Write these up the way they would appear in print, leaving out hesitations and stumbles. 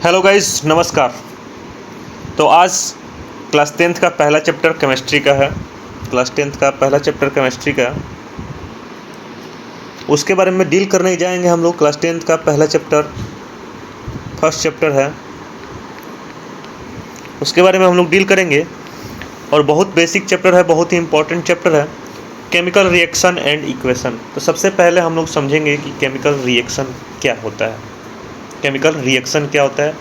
Hello guys, नमस्कार। तो आज क्लास टेंथ का पहला चैप्टर केमिस्ट्री का है। क्लास टेंथ का पहला चैप्टर केमिस्ट्री का, उसके बारे में डील करने जाएंगे हम लोग। क्लास टेंथ का पहला चैप्टर फर्स्ट चैप्टर है, उसके बारे में हम लोग डील करेंगे। और बहुत बेसिक चैप्टर है, बहुत ही इंपॉर्टेंट चैप्टर है, केमिकल रिएक्शन एंड इक्वेशन। तो सबसे पहले हम लोग समझेंगे कि केमिकल रिएक्शन क्या होता है, केमिकल रिएक्शन क्या होता है।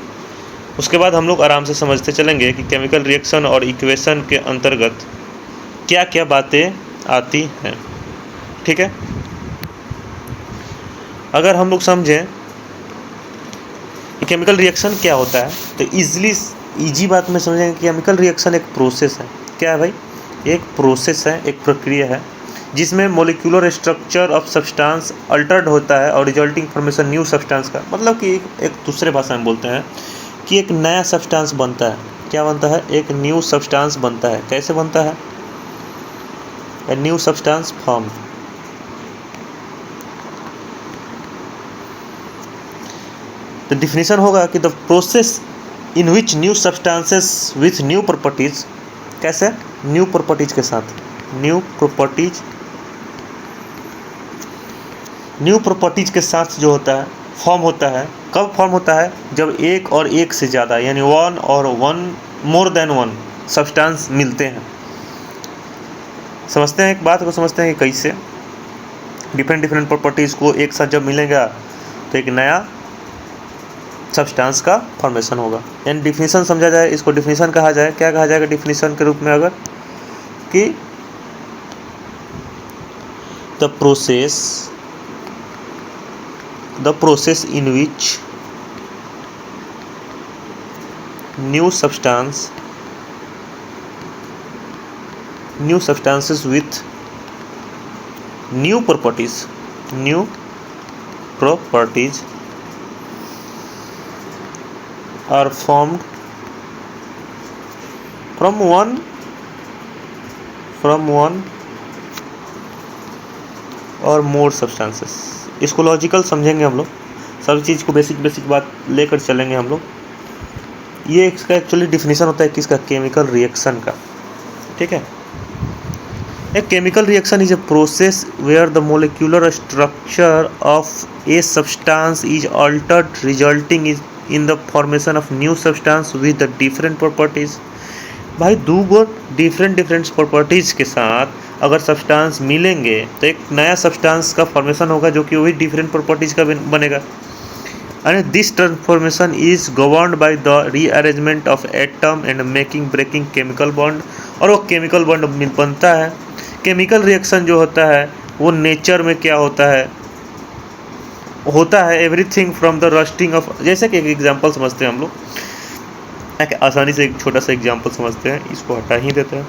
उसके बाद हम लोग आराम से समझते चलेंगे कि केमिकल रिएक्शन और इक्वेशन के अंतर्गत क्या क्या बातें आती हैं। ठीक है, अगर हम लोग समझें कि केमिकल रिएक्शन क्या होता है तो इजी बात में समझेंगे कि केमिकल रिएक्शन एक प्रोसेस है। क्या है भाई? एक प्रोसेस है, एक प्रक्रिया है जिसमें molecular structure of substance Altered होता है और रिजल्टिंग फॉर्मेशन न्यू सब्सटेंस का मतलब कि एक दूसरे भाषा में बोलते हैं कि एक नया सब्सटेंस बनता है। क्या बनता है? एक न्यू सब्सटेंस बनता है। कैसे बनता है? A new substance form. तो डिफिनीशन होगा कि the process in which new substances with new properties. कैसे? न्यू प्रॉपर्टीज के साथ, न्यू प्रॉपर्टीज के साथ जो होता है फॉर्म होता है। कब फॉर्म होता है? जब एक और एक से ज़्यादा यानी वन और one more than one substance मिलते हैं। समझते हैं, एक बात को समझते हैं कि कैसे डिफरेंट प्रॉपर्टीज़ को एक साथ जब मिलेगा तो एक नया सब्सटेंस का फॉर्मेशन होगा। यानी डिफिनीशन समझा जाए, इसको डिफिनीशन कहा जाए। क्या कहा जाएगा डिफिनीशन के रूप में? अगर कि the process in which new substances with new properties are formed from one or more substances। इसको लॉजिकल समझेंगे हम लोग, सभी चीज़ को बेसिक बात लेकर चलेंगे हम लोग। ये इसका एक्चुअली डिफिनीशन होता है किसका? केमिकल रिएक्शन का। ठीक है, A chemical reaction is a process where the molecular structure of a substance is altered, resulting in the formation of new substance with the different properties। भाई दो डिफरेंट प्रॉपर्टीज़ के साथ अगर सब्सटेंस मिलेंगे तो एक नया सब्सटेंस का फॉर्मेशन होगा जो कि वही डिफरेंट प्रॉपर्टीज़ का बनेगा। And this transformation is governed by the rearrangement of atom and making breaking chemical bond। और वो केमिकल बॉन्ड बनता है। केमिकल रिएक्शन जो होता है वो नेचर में क्या होता है everything from the rusting of. जैसे कि एक एग्जांपल समझते हैं हम लोग, आसानी से एक छोटा सा एग्जांपल समझते हैं, इसको हटा ही देते हैं।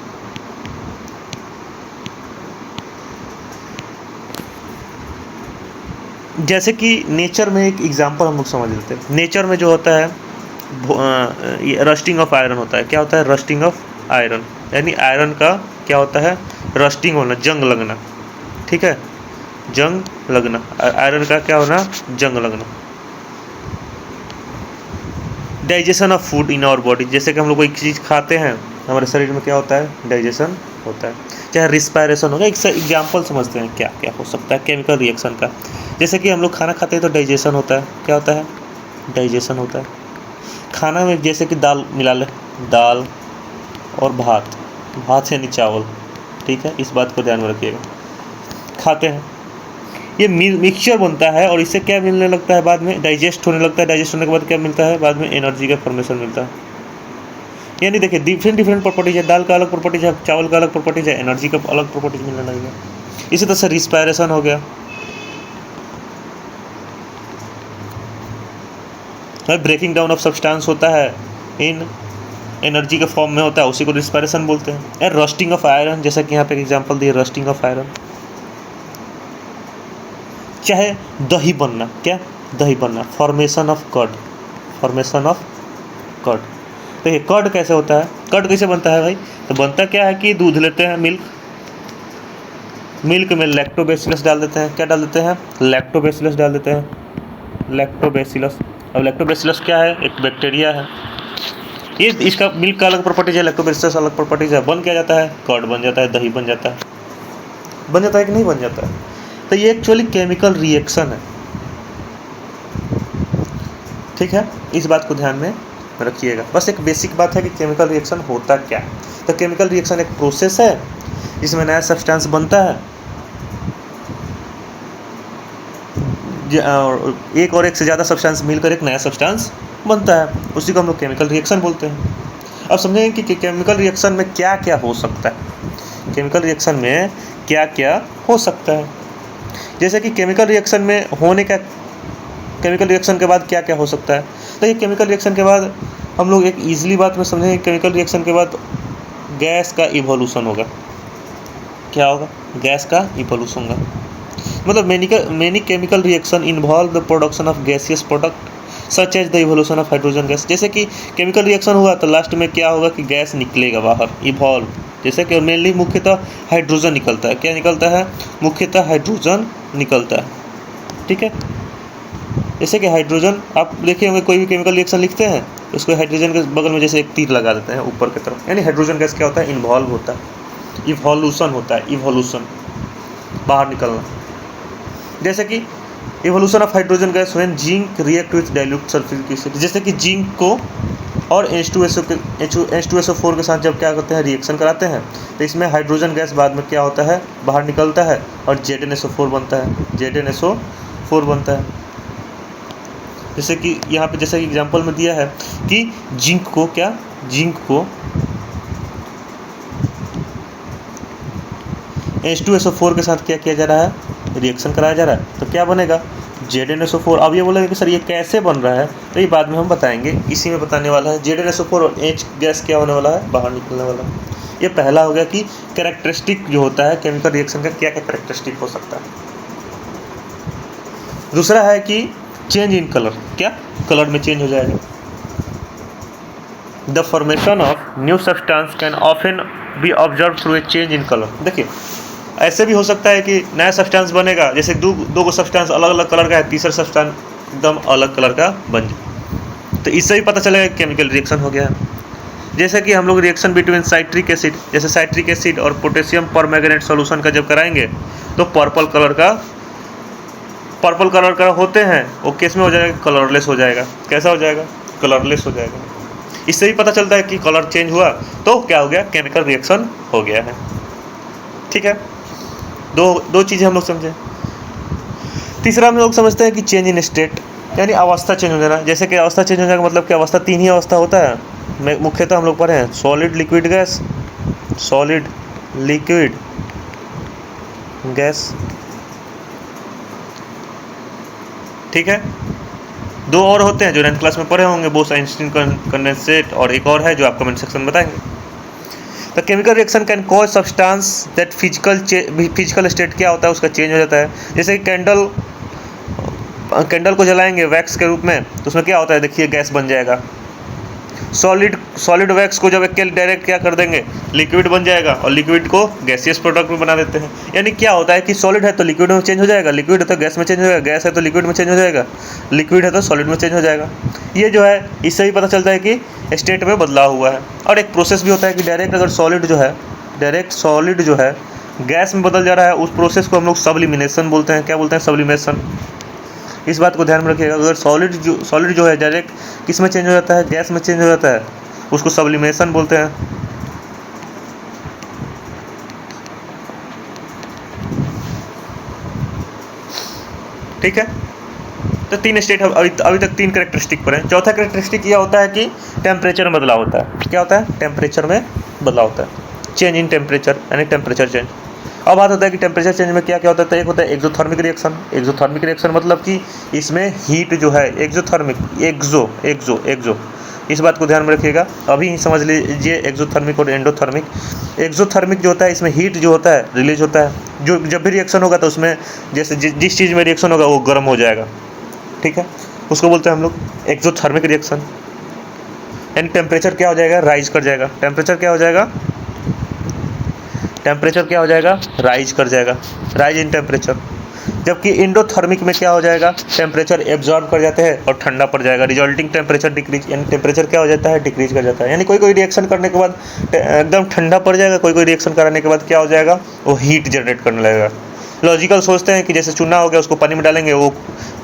जैसे कि नेचर में एक एग्जांपल हम लोग समझ लेते हैं। नेचर में जो होता है रस्टिंग ऑफ आयरन होता है। क्या होता है? रस्टिंग ऑफ आयरन, यानी आयरन का क्या होता है? रस्टिंग होना, जंग लगना। ठीक है, जंग लगना, आयरन का क्या होना? जंग लगना। Digestion of food in our body, जैसे कि हम लोग कोई चीज़ खाते हैं हमारे शरीर में क्या होता है? डाइजेशन होता है। चाहे रिस्पायरेशन होगा। एक एग्जाम्पल समझते हैं क्या क्या हो सकता है केमिकल रिएक्शन का। जैसे कि हम लोग खाना खाते हैं तो डाइजेशन होता है। क्या होता है? डाइजेशन होता है। खाना में जैसे कि दाल मिला ले, दाल और भात यानी चावल। ठीक है, इस बात को ध्यान में रखिएगा। खाते हैं, ये मिक्सचर बनता है और इससे क्या मिलने लगता है? बाद में डाइजेस्ट होने लगता है। डाइजेस्ट होने के बाद क्या मिलता है? बाद में एनर्जी का फॉर्मेशन मिलता है। यानी देखिए डिफरेंट प्रॉपर्टीज है। दाल का अलग प्रॉपर्टीज है, चावल का अलग प्रॉपर्टीज है, एनर्जी का अलग प्रॉपर्टीज मिलने लगेगा। इसी तरह से रिस्पायरेशन हो गया, ब्रेकिंग डाउन ऑफ सब्सटेंस होता है, इन एनर्जी के फॉर्म में होता है, उसी को रिस्पायरेशन बोलते हैं। रस्टिंग ऑफ आयरन, जैसा कि यहाँ पे एग्जांपल दिए, रस्टिंग ऑफ आयरन। चाहे दही बनना, क्या? दही बनना, फॉर्मेशन ऑफ कर्ड। देखिए कर्ड कैसे होता है? कर्ड कैसे बनता है भाई? तो बनता क्या है कि दूध लेते हैं, मिल्क में लैक्टोबैसिलस डाल देते हैं। क्या डाल देते हैं? लैक्टोबैसिलस डाल देते हैं, लैक्टोबैसिलस। अब लैक्टोबैसिलस क्या है, एक बैक्टीरिया है। ये इसका मिल्क का अलग प्रॉपर्टीज है, लैक्टोबैसिलस अलग प्रॉपर्टीज है। बन क्या जाता है, कर्ड बन जाता है, दही बन जाता है। बन जाता है कि नहीं बन जाता है? तो ये एक्चुअली केमिकल रिएक्शन है, ठीक है। इस बात को ध्यान में रखिएगा। बस एक बेसिक बात है कि केमिकल रिएक्शन होता क्या। तो केमिकल रिएक्शन एक प्रोसेस है जिसमें नया सब्सटेंस बनता है, एक और एक से ज़्यादा सब्सटेंस मिलकर एक नया सब्सटेंस बनता है, उसी को हम लोग केमिकल रिएक्शन बोलते हैं। अब समझेंगे कि केमिकल रिएक्शन में क्या क्या हो सकता है। केमिकल रिएक्शन में क्या क्या हो सकता है, जैसे कि केमिकल रिएक्शन में होने का, केमिकल रिएक्शन के बाद क्या क्या हो सकता है। तो ये केमिकल रिएक्शन के बाद हम लोग एक ईजिली बात में समझेंगे, केमिकल रिएक्शन के बाद गैस का इवोल्यूशन होगा। क्या होगा, गैस का इवोल्यूशन होगा। मतलब many chemical reaction involve the production of gaseous product such as the evolution of hydrogen gas. जैसे कि केमिकल रिएक्शन हुआ तो लास्ट में क्या होगा कि गैस निकलेगा बाहर, इवॉल्व। जैसे कि मेनली मुख्यतः हाइड्रोजन निकलता है। क्या निकलता है, मुख्यतः हाइड्रोजन निकलता है, ठीक है। जैसे कि हाइड्रोजन, आप देखे होंगे कोई भी केमिकल रिएक्शन लिखते हैं उसको हाइड्रोजन के बगल में जैसे एक तीर लगा देते हैं ऊपर की तरफ, यानी हाइड्रोजन गैस क्या होता है, इन्वॉल्व होता है, इवोल्यूशन होता है, इवोल्यूशन बाहर निकलना। जैसे कि evolution of hydrogen gas when zinc react with dilute sulphuric acid. जैसे कि जिंक को और H2SO4 के साथ जब क्या करते हैं, रिएक्शन कराते हैं, तो इसमें हाइड्रोजन गैस बाद में क्या होता है, बाहर निकलता है और ZnSO4 बनता है, ZnSO4 बनता है। जैसे कि यहाँ पे जैसे एग्जांपल में दिया है कि जिंक को क्या, जिंक को H2SO4 के साथ क्या किया जा रहा है, रिएक्शन कराया जा रहा है, तो क्या बनेगा, ZnSO4। अब ये बोलेंगे कि सर ये कैसे बन रहा है, तो ये बाद में हम बताएंगे, इसी में बताने वाला है। ZnSO4 और H गैस क्या होने वाला है, बाहर निकलने वाला है। ये पहला हो गया कि कैरेक्टरिस्टिक जो होता है केमिकल रिएक्शन का, क्या क्या कैरेक्टरिस्टिक हो सकता है। दूसरा है कि चेंज इन कलर, क्या कलर में चेंज हो जाएगा। The formation of new substance can often B observe through a change in colour. देखिए ऐसे भी हो सकता है कि नया सब्सटेंस बनेगा, जैसे दो को सब्सटेंस अलग अलग कलर का है, तीसरा सब्सटेंस एकदम अलग कलर का बन जाए, तो इससे भी पता चलेगा केमिकल रिएक्शन हो गया है। जैसे कि हम लोग रिएक्शन बिटवीन साइट्रिक एसिड, जैसे साइट्रिक एसिड और पोटेशियम परमैंगनेट सॉल्यूशन का जब कराएंगे तो पर्पल कलर का होते हैं, वो केस में हो जाएगा कलरलेस हो जाएगा। कैसा हो जाएगा, कलरलेस हो जाएगा। इससे भी पता चलता है कि कलर चेंज हुआ तो क्या हो गया, केमिकल रिएक्शन हो गया है, ठीक है। दो चीज़ें हम लोग समझे। तीसरा हम लोग समझते हैं कि चेंज इन स्टेट, यानी अवस्था चेंज हो जाना। जैसे कि अवस्था चेंज हो जाएगा मतलब कि अवस्था 3 ही अवस्था होता है, मुख्यतः हम लोग पढ़े हैं, solid liquid gas, solid liquid gas, ठीक है। 2 और होते हैं जो 9th क्लास में पढ़े होंगे, बोस-आइंस्टीन कंडेंसेट, और एक और है जो आप कमेंट सेक्शन में बताएंगे। The chemical reaction can cause substance that physical state क्या होता है उसका चेंज हो जाता है। जैसे कि कैंडल को जलाएंगे वैक्स के रूप में, तो उसमें क्या होता है, देखिए गैस बन जाएगा। सॉलिड वैक्स को जब डायरेक्ट क्या कर देंगे, लिक्विड बन जाएगा, और लिक्विड को गैसियस प्रोडक्ट में बना देते हैं। यानी क्या होता है कि सॉलिड है तो लिक्विड में चेंज हो जाएगा, लिक्विड है तो गैस में चेंज हो जाएगा, गैस है तो लिक्विड में चेंज हो जाएगा, लिक्विड है तो सॉलिड में चेंज हो जाएगा। ये जो है इससे भी पता चलता है कि स्टेट में बदलाव हुआ है। और एक प्रोसेस भी होता है कि डायरेक्ट अगर सॉलिड जो है गैस में बदल जा रहा है, उस प्रोसेस को हम लोग सब्लिमिनेशन बोलते हैं। क्या बोलते हैं, सब्लिमेशन। इस बात को ध्यान में रखिएगा, अगर सॉलिड जो है डायरेक्ट किस में चेंज हो जाता है, गैस में चेंज हो जाता है, उसको सब्लिमेशन बोलते हैं। ठीक है, तो 3 स्टेट अभी तक 3 कैरेक्टरिस्टिक पर हैं। चौथा कैरेक्टरिस्टिक यह होता है कि टेम्परेचर में बदलाव होता है। क्या होता है, टेम्परेचर में बदलाव होता है, चेंज इन टेम्परेचर, यानी टेम्परेचर चेंज। अब बात होता है कि टेम्परेचर चेंज में क्या क्या होता है। तो एक होता है एक्सोथर्मिक रिएक्शन। एक्सोथर्मिक रिएक्शन मतलब कि इसमें हीट जो है, एक्सो, इस बात को ध्यान में रखिएगा, अभी समझ लीजिए एक्सोथर्मिक और एंडोथर्मिक। एक्सोथर्मिक जो होता है इसमें हीट जो होता है रिलीज होता है, जो जब भी रिएक्शन होगा तो उसमें जैसे जिस चीज़ में रिएक्शन होगा वो गर्म हो जाएगा, ठीक है, उसको बोलते हैं हम लोग एक्सोथर्मिक रिएक्शन। यानी टेम्परेचर क्या हो जाएगा, राइज कर जाएगा। टेम्परेचर क्या हो जाएगा, राइज कर जाएगा, राइज इन टेम्परेचर। जबकि इंडोथर्मिक में क्या हो जाएगा, टेम्परेचर एब्जॉर्ब कर जाते हैं और ठंडा पड़ जाएगा, रिजल्टिंग टेम्परेचर डिक्रीज, यानी टेम्परेचर क्या हो जाता है, डिक्रीज कर जाता है। यानी कोई कोई रिएक्शन करने के बाद एकदम ठंडा पड़ जाएगा, कोई कोई रिएक्शन कराने के बाद क्या हो जाएगा, वो हीट जनरेट करने लगेगा। लॉजिकल सोचते हैं कि जैसे चूना हो गया, उसको पानी में डालेंगे, वो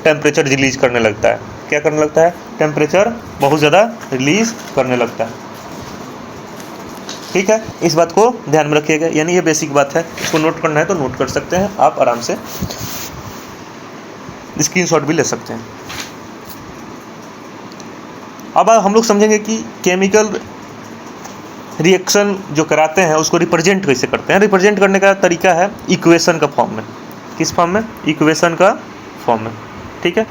टेम्परेचर रिलीज करने लगता है। क्या करने लगता है, टेम्परेचर बहुत ज़्यादा रिलीज करने लगता है। ठीक है, इस बात को ध्यान में रखिएगा। यानी ये बेसिक बात है, इसको नोट करना है तो नोट कर सकते हैं आप, आराम से स्क्रीनशॉट भी ले सकते हैं। अब हम लोग समझेंगे कि केमिकल रिएक्शन जो कराते हैं उसको रिप्रेजेंट कैसे करते हैं। रिप्रेजेंट करने का तरीका है इक्वेशन का फॉर्म में। किस फॉर्म में, इक्वेशन का फॉर्म में। ठीक है,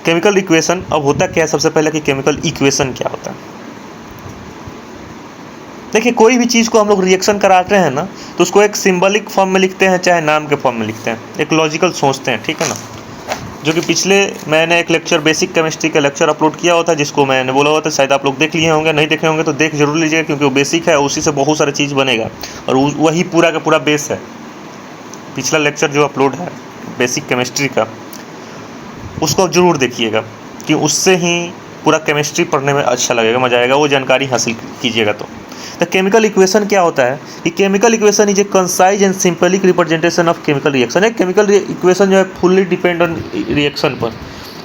केमिकल इक्वेशन अब होता क्या है, सबसे पहले कि केमिकल इक्वेशन क्या होता है। देखिए, कोई भी चीज़ को हम लोग रिएक्शन कराते हैं ना, तो उसको एक सिंबलिक फॉर्म में लिखते हैं, चाहे नाम के फॉर्म में लिखते हैं, एक लॉजिकल सोचते हैं। ठीक है ना, जो कि पिछले मैंने एक लेक्चर, बेसिक केमिस्ट्री का लेक्चर अपलोड किया हुआ था, जिसको मैंने बोला हुआ था, शायद आप लोग देख लिए होंगे, नहीं देखे होंगे तो देख जरूर लीजिएगा, क्योंकि वो बेसिक है, उसी से बहुत सारी चीज़ बनेगा और वही पूरा का पूरा बेस है। पिछला लेक्चर जो अपलोड है बेसिक केमिस्ट्री का, उसको जरूर देखिएगा, कि उससे ही पूरा केमिस्ट्री पढ़ने में अच्छा लगेगा, मजा आएगा, वो जानकारी हासिल कीजिएगा। तो केमिकल इक्वेशन क्या होता है कि chemical equation is a concise and symbolic representation of chemical reaction. एक केमिकल इक्वेशन जो है फुल्ली डिपेंड ऑन रिएक्शन पर,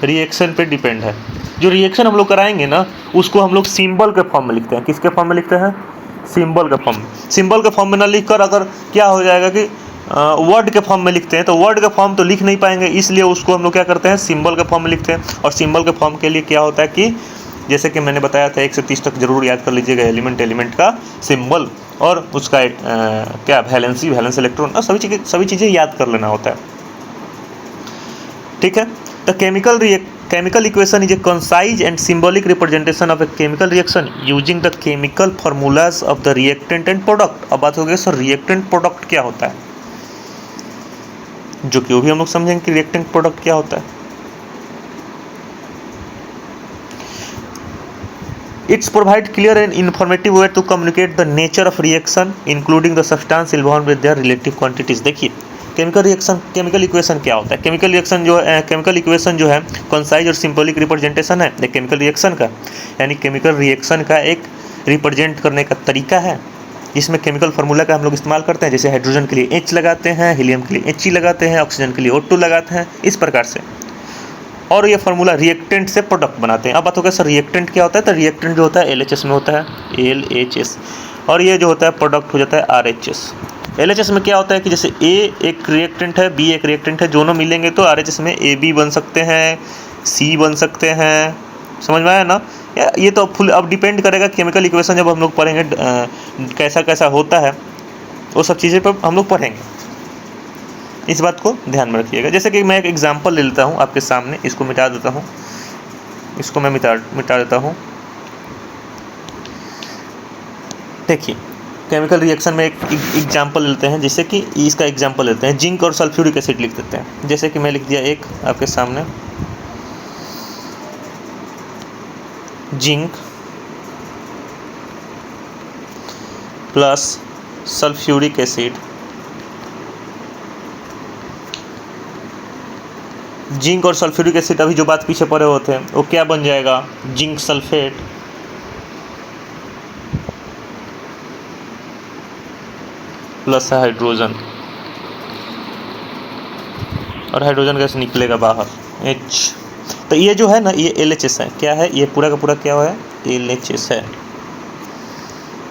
रिएक्शन पे डिपेंड है। जो रिएक्शन हम लोग कराएंगे ना, उसको हम लोग सिंबल के फॉर्म में लिखते हैं। किसके फॉर्म में लिखते हैं, सिंबल के फॉर्म में। सिंबल के फॉर्म में ना लिख कर अगर क्या हो जाएगा कि वर्ड के फॉर्म में लिखते हैं, तो वर्ड का फॉर्म तो लिख नहीं पाएंगे, इसलिए उसको हम लोग क्या करते हैं, सिंबल के फॉर्म में लिखते हैं। और सिंबल के फॉर्म के लिए क्या होता है कि जैसे कि मैंने बताया था 1 से 30 तक जरूर याद कर लीजिएगा, एलिमेंट का सिंबल और उसका क्या वैलेंसी, वैलेंस इलेक्ट्रॉन, और सभी चीज़ें याद कर लेना होता है। ठीक है, तो chemical equation is a concise and symbolic representation of a chemical reaction using the chemical formulas of the reactant and product. अब बात हो गई सर, रिएक्टेंट प्रोडक्ट क्या होता है, जो कि वो भी हम लोग समझेंगे कि रिएक्टेंट प्रोडक्ट क्या होता है। It's provide clear and informative way to communicate the nature of reaction, including the substance involved with their relative quantities। देखिए, केमिकल इक्वेशन क्या होता है। केमिकल इक्वेशन जो है कंसाइज और सिंबॉलिक रिप्रेजेंटेशन है एक केमिकल रिएक्शन का, यानी केमिकल रिएक्शन का एक रिप्रेजेंट करने का तरीका है, जिसमें केमिकल फार्मूला का हम लोग इस्तेमाल करते हैं। जैसे हाइड्रोजन के लिए H लगाते हैं, हीलियम के लिए He लगाते हैं, ऑक्सीजन के लिए O2 लगाते हैं, इस प्रकार से। और ये फार्मूला रिएक्टेंट से प्रोडक्ट बनाते हैं। अब बात होगा सर रिएक्टेंट क्या होता है, तो रिएक्टेंट जो होता है LHS में होता है, LHS, और ये जो होता है प्रोडक्ट हो जाता है RHS। LHS में क्या होता है कि जैसे A एक रिएक्टेंट है, B एक रिएक्टेंट है, दोनों मिलेंगे तो RHS में AB बन सकते हैं, C बन सकते हैं। समझ में आया ना। ये तो फुल अब डिपेंड करेगा केमिकल इक्वेशन जब हम लोग पढ़ेंगे कैसा कैसा होता है, वो सब चीज़ें पर हम लोग पढ़ेंगे। इस बात को ध्यान में रखिएगा। जैसे कि मैं एक एग्जांपल ले लेता हूँ आपके सामने, इसको मिटा देता हूँ, इसको मैं मिटा देता हूँ। देखिए, केमिकल रिएक्शन में एक एग्जांपल लेते हैं, जैसे कि इसका एग्जांपल लेते हैं, जिंक और सल्फ्यूरिक एसिड लिख देते हैं। जैसे कि मैं लिख दिया एक आपके सामने, zinc plus sulphuric acid, zinc और सल्फ्यूरिक एसिड, अभी जो बात पीछे पड़े होते हैं वो क्या बन जाएगा, जिंक सल्फेट प्लस हाइड्रोजन, और हाइड्रोजन गैस निकलेगा बाहर H। तो ये जो है ना, ये LHS है। क्या है ये पूरा का पूरा, क्या है LHS है,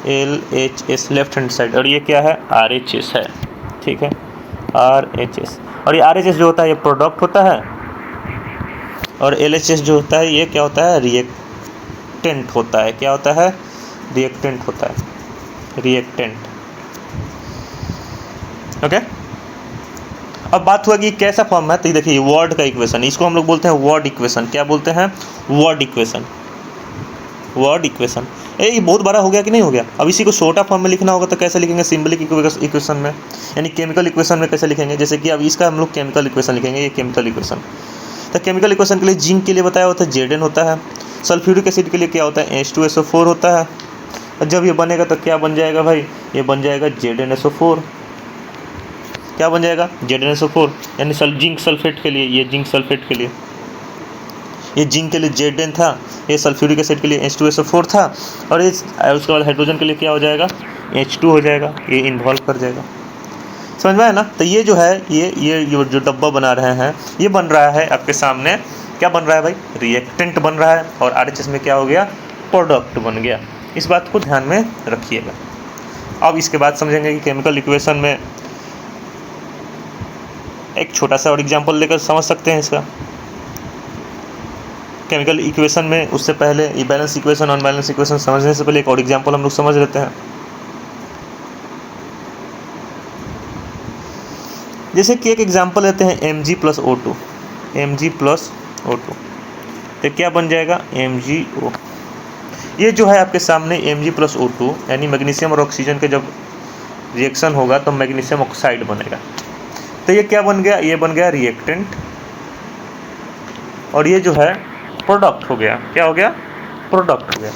LHS लेफ्ट हैंड साइड, और ये क्या है RHS है। ठीक है, RHS, और ये RHS जो होता है ये प्रोडक्ट होता है, और LHS जो होता है ये क्या होता है, रिएक्टेंट होता है। क्या होता है, रिएक्टेंट होता है, रिएक्टेंट। ओके, अब बात हुआ कि कैसा फॉर्म है, तो देखिए वर्ड का इक्वेशन, इसको हम लोग बोलते हैं वर्ड इक्वेशन। क्या बोलते हैं, वर्ड इक्वेशन, वर्ड इक्वेशन। ये बहुत बड़ा हो गया कि नहीं हो गया। अब इसी को छोटा फॉर्म में लिखना होगा तो कैसे लिखेंगे, सिंबलिक इक्वेशन में, यानी केमिकल इक्वेशन में कैसे लिखेंगे। जैसे कि अब इसका हम लोग केमिकल इक्वेशन लिखेंगे, ये केमिकल इक्वेशन। तो केमिकल इक्वेशन के लिए जिंक के लिए बताया होता है Zn होता है, सल्फ्यूरिक एसिड के लिए क्या होता है H2SO4 होता है। और जब ये बनेगा तो क्या बन जाएगा भाई, ये बन जाएगा ZnSO4। क्या बन जाएगा ZnSO4, यानी जिंक सल्फेट के लिए, ये जिंक सल्फेट के लिए, ये जिंक के लिए Zn था, ये सल्फ्यूरिक एसिड के लिए H2SO4 था, और ये उसके बाद हाइड्रोजन के लिए क्या हो जाएगा H2 हो जाएगा, ये इन्वॉल्व कर जाएगा। समझ में आया ना। तो ये जो है ये जो डब्बा बना रहे हैं, ये बन रहा है आपके सामने, क्या बन रहा है भाई, रिएक्टेंट बन रहा है, और RHS में क्या हो गया, प्रोडक्ट बन गया। इस बात को ध्यान में रखिएगा। अब इसके बाद समझेंगे कि केमिकल इक्वेशन में एक छोटा सा और एग्जांपल लेकर समझ सकते हैं इसका। केमिकल इक्वेशन में उससे पहले ये बैलेंस इक्वेशन, अनबैलेंस इक्वेशन समझने से पहले एक और एग्जांपल हम लोग समझ लेते हैं। जैसे कि एक एग्जांपल लेते हैं Mg+O2, Mg+O2, तो क्या बन जाएगा MgO। ये जो है आपके सामने Mg+O2 यानी मैग्नीशियम और ऑक्सीजन के जब रिएक्शन होगा तो मैग्नीशियम ऑक्साइड बनेगा। तो ये क्या बन गया, ये बन गया रिएक्टेंट, और ये जो है प्रोडक्ट हो गया। क्या हो गया, प्रोडक्ट हो गया।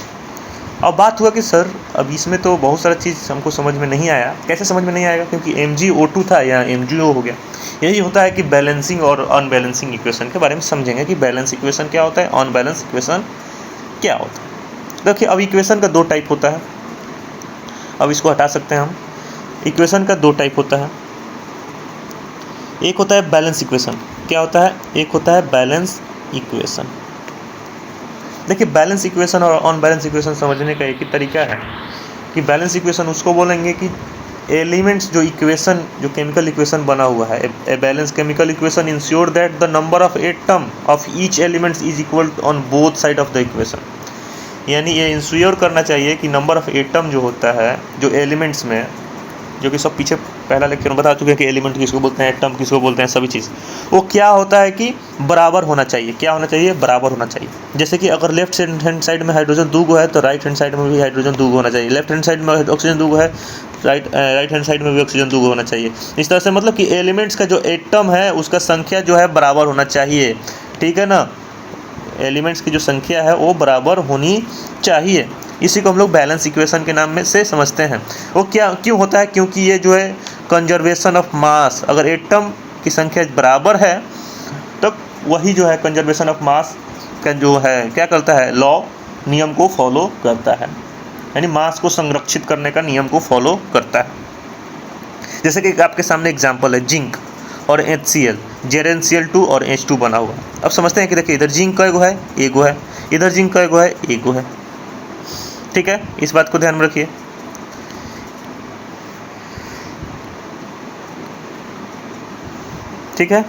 अब बात हुआ कि सर अब इसमें तो बहुत सारा चीज़ हमको समझ में नहीं आया। कैसे समझ में नहीं आएगा, क्योंकि MgO2 था, यहाँ MgO हो गया। यही होता है कि बैलेंसिंग और अनबैलेंसिंग इक्वेशन के बारे में समझेंगे कि बैलेंस इक्वेशन क्या होता है, अनबैलेंस इक्वेशन क्या होता है। देखिए अब इक्वेशन का दो टाइप होता है, अब इसको हटा सकते हैं हम। इक्वेशन का दो टाइप होता है, एक होता है बैलेंस इक्वेशन। क्या होता है, एक होता है बैलेंस इक्वेशन। देखिए बैलेंस इक्वेशन और अनबैलेंस इक्वेशन समझने का एक ही तरीका है कि बैलेंस इक्वेशन उसको बोलेंगे कि एलिमेंट्स जो इक्वेशन, जो केमिकल इक्वेशन बना हुआ है, a balance chemical equation ensure that the number of atom of each elements is equal on both side of the equation. यानी ये इंश्योर करना चाहिए कि नंबर ऑफ एटम जो होता है, जो एलिमेंट्स में, जो कि सब पीछे पहला लेक्चर में बता चुके हैं कि एलिमेंट किसको बोलते हैं, एटम किसको बोलते हैं, सभी चीज़ वो क्या होता है कि बराबर होना चाहिए। क्या होना चाहिए, बराबर होना चाहिए। जैसे कि अगर लेफ्ट हैंड साइड में हाइड्रोजन 2 है तो राइट हैंड साइड में भी हाइड्रोजन 2 होना चाहिए। लेफ्ट हैंड साइड में ऑक्सीजन 2 है, राइट हैंड साइड में भी ऑक्सीजन 2 होना चाहिए। इस तरह से मतलब कि एलिमेंट्स का जो एटम है उसका संख्या जो है बराबर होना चाहिए, ठीक है ना। एलिमेंट्स की जो संख्या है वो बराबर होनी चाहिए। इसी को हम लोग बैलेंस इक्वेशन के नाम में से समझते हैं। वो क्या क्यों होता है, क्योंकि ये जो है कंजर्वेशन ऑफ मास, अगर एटम की संख्या बराबर है तब वही जो है कंजर्वेशन ऑफ मास का जो है क्या करता है, लॉ, नियम को फॉलो करता है, यानी मास को संरक्षित करने का नियम को फॉलो करता है। जैसे कि आपके सामने एग्जाम्पल है जिंक और HCl, ZnCl2 और H2 बना हुआ। अब समझते हैं कि देखिए इधर जिंक का एगो है, एगो है, इधर जिंक का एगो है, एगो है, ठीक है। इस बात को ध्यान में रखिए। ठीक है,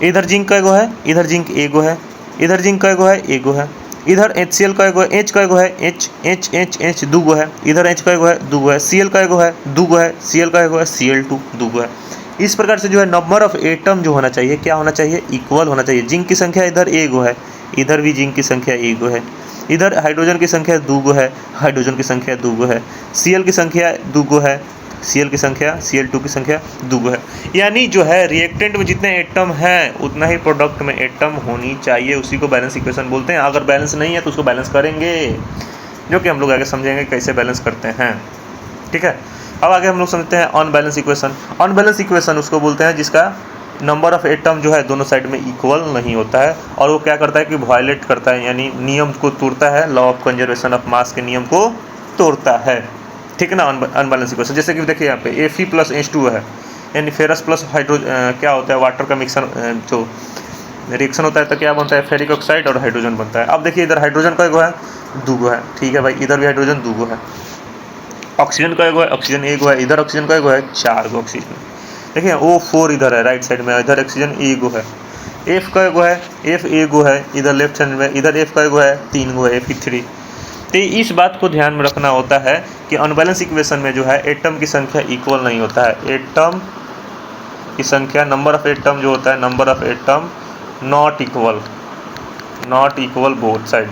इधर जिंक का एगो है, इधर जिंक एगो है, इधर जिंक का एगो है, एगो है, इधर HCl का एगो है, H का एगो है, H दूगो है, इधर H का एगो है, दूगो है, Cl का एगो है, दूगो है, Cl का एगो है, Cl2 दूगो है। इस प्रकार से जो है नंबर ऑफ एटम जो होना चाहिए, क्या होना चाहिए, इक्वल होना चाहिए। जिंक की संख्या इधर एगो है, इधर भी जिंक की संख्या एगो है, इधर हाइड्रोजन की संख्या दूगो है, हाइड्रोजन की संख्या दूगो है, Cl की संख्या दूगो है, Cl की संख्या, Cl2 की संख्या दूगो है। यानी जो है रिएक्टेंट में जितने एटम हैं उतना ही प्रोडक्ट में एटम होनी चाहिए। उसी को बैलेंस इक्वेशन बोलते हैं। अगर बैलेंस नहीं है तो उसको बैलेंस करेंगे, जो कि हम लोग आगे समझेंगे कैसे बैलेंस करते हैं, ठीक है। अब आगे हम लोग समझते हैं अनबैलेंस इक्वेशन। अनबैलेंस इक्वेशन उसको बोलते हैं जिसका नंबर ऑफ एटम जो है दोनों साइड में इक्वल नहीं होता है, और वो क्या करता है कि वायलेट करता है, यानी नियम को तोड़ता है, law of conservation of mass के नियम को तोड़ता है, ठीक है ना। अनबैलेंस इक्वेशन जैसे कि देखिए यहाँ पे Fe+H2 है, यानी फेरस प्लस क्या होता है, वाटर का मिक्सर जो रिएक्शन होता है तो क्या बनता है, फेरिक ऑक्साइड और हाइड्रोजन बनता है। अब देखिए इधर हाइड्रोजन का एगो है, दूगो है, ठीक है भाई, इधर भी हाइड्रोजन दूगो है, ऑक्सीजन का एगो है, ऑक्सीजन एगो है, इधर ऑक्सीजन का एगो है, 4 गो ऑक्सीजन। देखिए O4 इधर है राइट साइड में, इधर ऑक्सीजन एगो है, F का एगो है, F एगो है, इधर लेफ्ट हैंड में, इधर F का एगो है, 3 गो है, Fe3। तो इस बात को ध्यान में रखना होता है कि अनबैलेंस इक्वेशन में जो है एटम की संख्या इक्वल नहीं होता है। एटम की संख्या, नंबर ऑफ एटम जो होता है, number of atom not equal both side,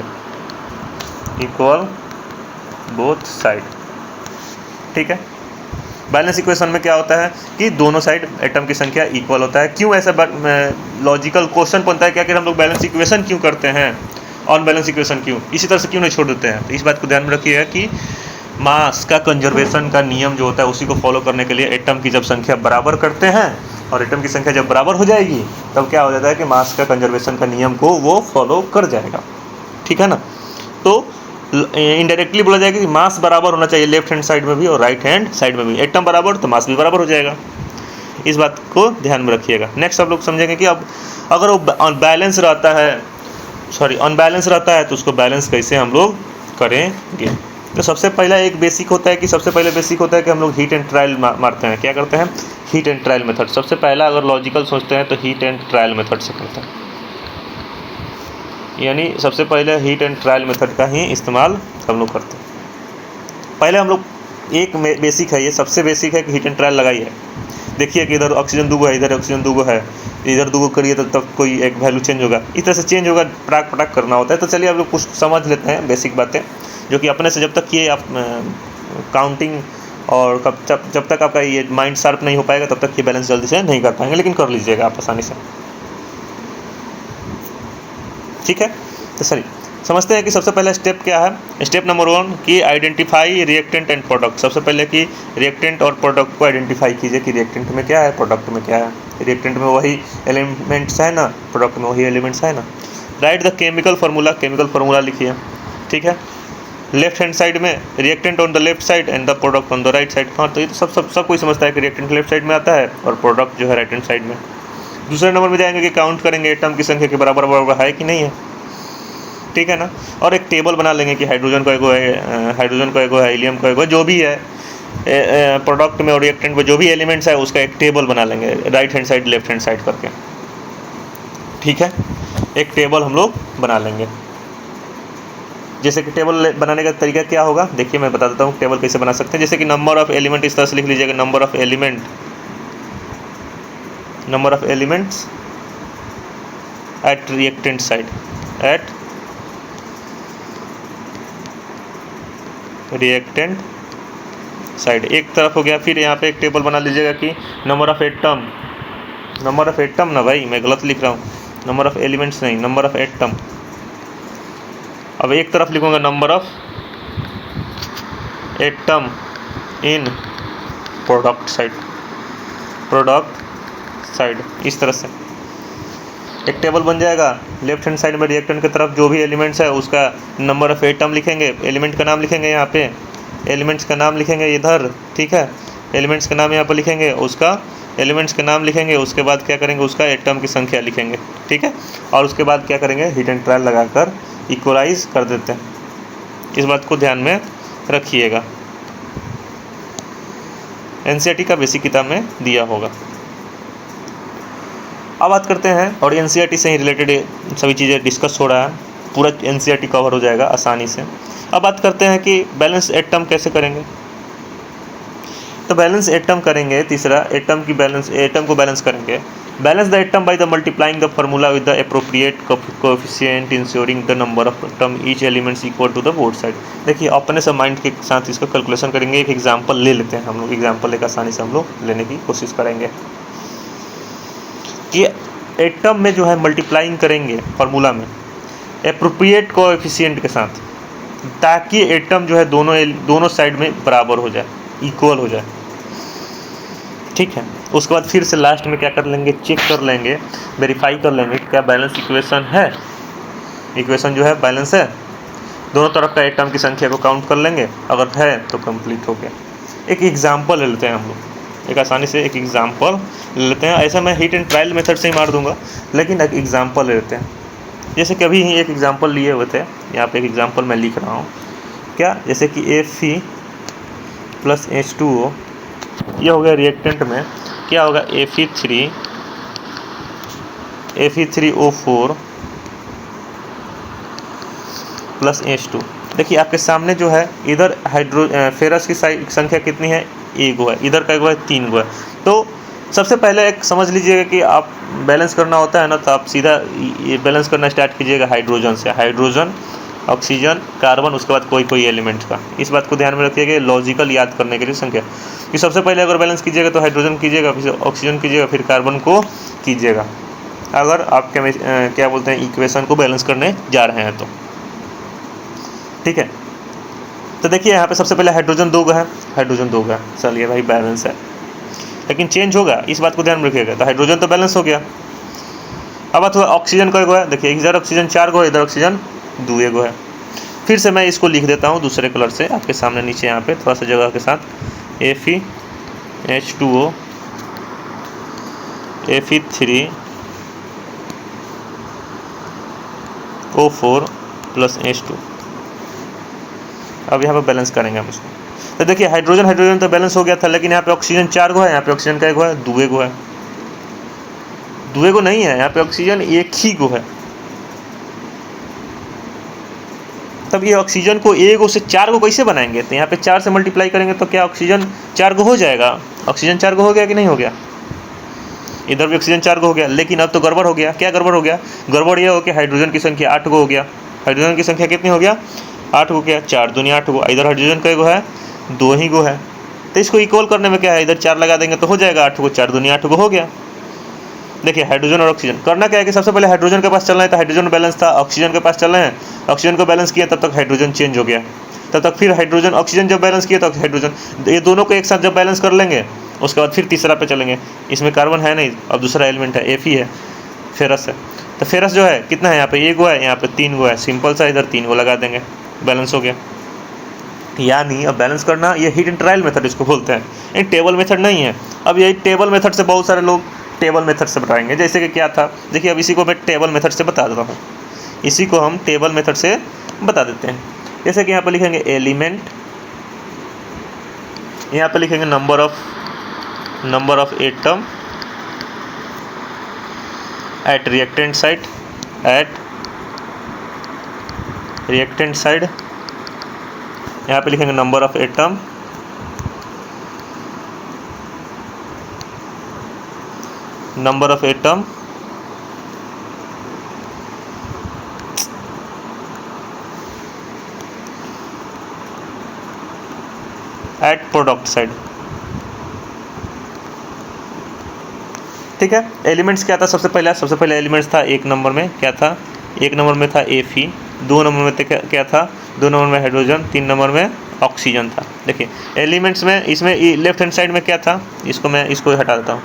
equal both side, ठीक है। बैलेंस इक्वेशन में क्या होता है कि दोनों साइड एटम की संख्या इक्वल होता है। क्यों ऐसा लॉजिकल क्वेश्चन बनता है कि आखिर हम लोग बैलेंस इक्वेशन क्यों करते हैं, अनबैलेंस इक्वेशन क्यों, इसी तरह से क्यों नहीं छोड़ देते हैं। तो इस बात को ध्यान में रखिएगा कि मास का कंजर्वेशन का नियम जो होता है उसी को फॉलो करने के लिए एटम की जब संख्या बराबर करते हैं, और एटम की संख्या जब बराबर हो जाएगी तब क्या हो जाता है कि मास का कंजर्वेशन का नियम को वो फॉलो कर जाएगा। ठीक है ना। तो इनडायरेक्टली बोला जाएगा कि मास बराबर होना चाहिए लेफ्ट हैंड साइड में भी और राइट हैंड साइड में भी। एटम बराबर तो मास भी बराबर हो जाएगा। इस बात को ध्यान में रखिएगा। नेक्स्ट आप लोग समझेंगे कि अब अगर वो अनबैलेंस रहता है, अनबैलेंस रहता है तो उसको बैलेंस कैसे हम लोग करेंगे। तो सबसे पहला एक बेसिक होता है कि हम लोग हीट एंड ट्रायल मारते हैं। क्या करते हैं? Heat and trial method. सबसे पहला अगर लॉजिकल सोचते हैं तो हीट एंड ट्रायल मेथड से करते हैं, यानी सबसे पहले हीट एंड ट्रायल मेथड का ही इस्तेमाल हम लोग करते हैं। पहले हम लोग एक बेसिक है, ये सबसे बेसिक है कि हीट एंड ट्रायल लगाइए। देखिए कि इधर ऑक्सीजन 2 है, इधर ऑक्सीजन 2 है, इधर 2 करिए तो तब कोई एक वैल्यू चेंज होगा। इस तरह से चेंज होगा, पटाक करना होता है। तो चलिए आप लोग कुछ समझ लेते हैं बेसिक बातें, जो कि अपने से जब तक ये आप काउंटिंग और जब तक आपका ये माइंड शार्प नहीं हो पाएगा तब तक ये बैलेंस जल्दी से नहीं कर पाएंगे, लेकिन कर लीजिएगा आप आसानी से। ठीक है, तो सही समझते हैं कि सबसे पहला स्टेप क्या है। स्टेप नंबर 1 कि आइडेंटिफाई रिएक्टेंट एंड प्रोडक्ट। सबसे पहले कि रिएक्टेंट और प्रोडक्ट को आइडेंटिफाई कीजिए कि रिएक्टेंट में क्या है, प्रोडक्ट में क्या है। रिएक्टेंट में वही एलिमेंट्स है ना, प्रोडक्ट में वही एलिमेंट्स है ना। राइट द केमिकल फार्मूला लिखिए। ठीक है, लेफ्ट हैंड साइड में reactant on the left side and the product on the right side. हाँ, तो ये तो सब कोई समझता है कि रिएक्टेंट लेफ्ट साइड में आता है और प्रोडक्ट जो है राइट हैंड साइड में। दूसरे नंबर में जाएंगे कि काउंट करेंगे एटम की संख्या के बराबर है कि नहीं है। ठीक है ना। और एक टेबल बना लेंगे कि हाइड्रोजन का एगो है, हीलियम का एगो, जो भी है प्रोडक्ट में और रिएक्टेंट में जो भी एलिमेंट्स है उसका एक टेबल बना लेंगे, right hand side left hand side करके। ठीक है, एक टेबल हम लोग बना लेंगे। जैसे कि टेबल बनाने का तरीका क्या होगा, देखिए मैं बता देता हूँ टेबल कैसे बना सकते हैं। जैसे कि नंबर ऑफ एलिमेंट इस तरह से लिख लीजिएगा, number of elements at reactant side, एक तरफ हो गया। फिर यहाँ पे एक टेबल बना लीजिएगा कि नंबर ऑफ एटम ना भाई, मैं गलत लिख रहा हूँ, नंबर ऑफ एलिमेंट्स नहीं, नंबर ऑफ एटम। अब एक तरफ लिखूंगा number of atom in product side, इस तरह से एक टेबल बन जाएगा। लेफ्ट हैंड साइड में रिएक्टेंट की तरफ जो भी एलिमेंट्स है उसका नंबर ऑफ एटम लिखेंगे, एलिमेंट का नाम लिखेंगे यहाँ पे, एलिमेंट्स का नाम लिखेंगे इधर। ठीक है, एलिमेंट्स का नाम यहाँ पर लिखेंगे, उसका एलिमेंट्स का नाम लिखेंगे, उसके बाद क्या करेंगे, उसका एटम की संख्या लिखेंगे। ठीक है, और उसके बाद क्या करेंगे, हीट एंड ट्रायल लगाकर इक्वलाइज कर देते हैं। इस बात को ध्यान में रखिएगा, एनसीईआरटी का बेसिक किताब में दिया होगा। अब बात करते हैं, और एनसीईआरटी से ही रिलेटेड सभी चीज़ें डिस्कस हो रहा है, पूरा एनसीईआरटी कवर हो जाएगा आसानी से। अब बात करते हैं कि बैलेंस एटम कैसे करेंगे। तो बैलेंस एटम करेंगे, तीसरा एटम को बैलेंस करेंगे। Balance the atom by the multiplying the formula with the appropriate coefficient ensuring the number of atom each elements equal to the both side. देखिए अपने से माइंड के साथ इसका कैलकुलेशन करेंगे। एक एग्जांपल ले लेते हैं हम लोग, एग्जांपल एक आसानी से हम लोग लेने की कोशिश करेंगे कि एटम में जो है मल्टीप्लाइंग करेंगे फार्मूला में एप्रोप्रिएट कोएफिशिएंट के साथ, ताकि एटम जो है दोनों साइड में बराबर हो जाए, इक्वल हो जाए। ठीक है, उसके बाद फिर से लास्ट में क्या कर लेंगे, चेक कर लेंगे, वेरीफाई कर लेंगे क्या बैलेंस इक्वेशन है, इक्वेशन जो है बैलेंस है। दोनों तरफ का एटम की संख्या को काउंट कर लेंगे, अगर है तो कंप्लीट हो गया। एक एग्जांपल ले लेते हैं हम लोग, एक आसानी से एक एग्जांपल ले लेते हैं। ऐसा मैं हीट एंड ट्रायल मेथड से ही मार दूंगा, लेकिन एक एग्जांपल ले लेते हैं। जैसे कि अभी ही एक एग्जांपल लिए हुए थे, यहाँ पे एक एग्जांपल मैं लिख रहा हूँ क्या, जैसे कि Fe प्लस H2O, ये हो गया रिएक्टेंट में, क्या होगा Fe3O4 प्लस H2। देखिए आपके सामने जो है इधर फेरस की संख्या कितनी है, एक है, इधर का एक है, 3 है। तो सबसे पहले एक समझ लीजिएगा कि आप बैलेंस करना होता है ना, तो आप सीधा ये बैलेंस करना स्टार्ट कीजिएगा हाइड्रोजन से, हाइड्रोजन, ऑक्सीजन, कार्बन, उसके बाद कोई एलिमेंट का। इस बात को ध्यान में रखिएगा, लॉजिकल याद करने के लिए संख्या कि सबसे पहले अगर बैलेंस कीजिएगा तो हाइड्रोजन कीजिएगा, फिर ऑक्सीजन कीजिएगा, फिर कार्बन को कीजिएगा, अगर आप क्या बोलते हैं इक्वेशन को बैलेंस करने जा रहे हैं तो। ठीक है, तो देखिए यहाँ पे सबसे पहले हाइड्रोजन 2 गो है, हाइड्रोजन 2 गो है, चलिए भाई बैलेंस है, लेकिन चेंज होगा, इस बात को ध्यान में रखिएगा। तो हाइड्रोजन तो बैलेंस हो गया। अब बात हुआ ऑक्सीजन का गो है, देखिए इधर ऑक्सीजन 4 गो है, इधर ऑक्सीजन 2 गो है। फिर से मैं इसको लिख देता हूँ दूसरे कलर से आपके सामने नीचे यहाँ पे थोड़ा सा जगह के साथ, FeH2O Fe3O4 प्लस H2। अब यहाँ पे बैलेंस करेंगे हम इसको। तो देखिए हाइड्रोजन हाइड्रोजन तो बैलेंस हो गया था, लेकिन यहाँ पे ऑक्सीजन 4 गो है, यहाँ पे ऑक्सीजन का गो है 2 गो है, 2 गो नहीं है, यहाँ पे ऑक्सीजन 1 ही गो है। तब ये ऑक्सीजन को 1 गो से 4 गो कैसे बनाएंगे? तो यहाँ पे 4 से मल्टीप्लाई करेंगे तो क्या ऑक्सीजन 4 गो हो जाएगा? ऑक्सीजन 4 गो हो गया कि नहीं हो गया? इधर भी ऑक्सीजन 4 गो हो गया, लेकिन अब तो गड़बड़ हो गया। क्या गड़बड़ हो गया? गड़बड़ ये हो कि हाइड्रोजन की संख्या 8 गो हो गया। हाइड्रोजन की संख्या कितनी हो गया? 8 गो। क्या 4 दूनी 8 गो, इधर हाइड्रोजन का गो है 2 ही गो है। तो इसको इक्वल करने में क्या है, इधर 4 लगा देंगे तो हो जाएगा 8 गो, 4 दूनी 8 गो हो गया। देखिए हाइड्रोजन और ऑक्सीजन करना क्या है कि सबसे पहले हाइड्रोजन के पास चलना है, तो हाइड्रोजन बैलेंस था, ऑक्सीजन के पास चलना है, ऑक्सीजन को बैलेंस किया, तब तक हाइड्रोजन चेंज हो गया, तब तक फिर हाइड्रोजन ऑक्सीजन जब बैलेंस किया तो हाइड्रोजन, ये दोनों को एक साथ जब बैलेंस कर लेंगे उसके बाद फिर तीसरा पे चलेंगे। इसमें कार्बन है नहीं, अब दूसरा एलिमेंट है, Fe है, फेरस है। तो फेरस जो है कितना है, यहाँ पे 1 गो है, यहाँ पे 3 गो है, सिंपल सा इधर 3 गो लगा देंगे, बैलेंस हो गया। यानी अब बैलेंस करना ये हिट एंड ट्रायल मेथड इसको बोलते हैं, ये टेबल मेथड नहीं है। अब यही टेबल मेथड से बहुत सारे लोग टेबल मेथड से बताएंगे, जैसे कि क्या था, देखिए अब इसी को मैं टेबल मेथड से बता देता हूँ, इसी को हम टेबल मेथड से बता देते हैं। जैसे कि यहाँ पर लिखेंगे एलिमेंट, यहाँ पर लिखेंगे number of atom at reactant side, यहाँ पे लिखेंगे number of atom at product side. ठीक है, एलिमेंट्स क्या था, सबसे पहले एलिमेंट्स था 1 नंबर में क्या था, 1 नंबर में था Fe, 2 नंबर में क्या था, 2 नंबर में हाइड्रोजन, 3 नंबर में ऑक्सीजन था। देखिए एलिमेंट्स में इसमें लेफ्ट हैंड साइड में क्या था, इसको हटा देता हूँ।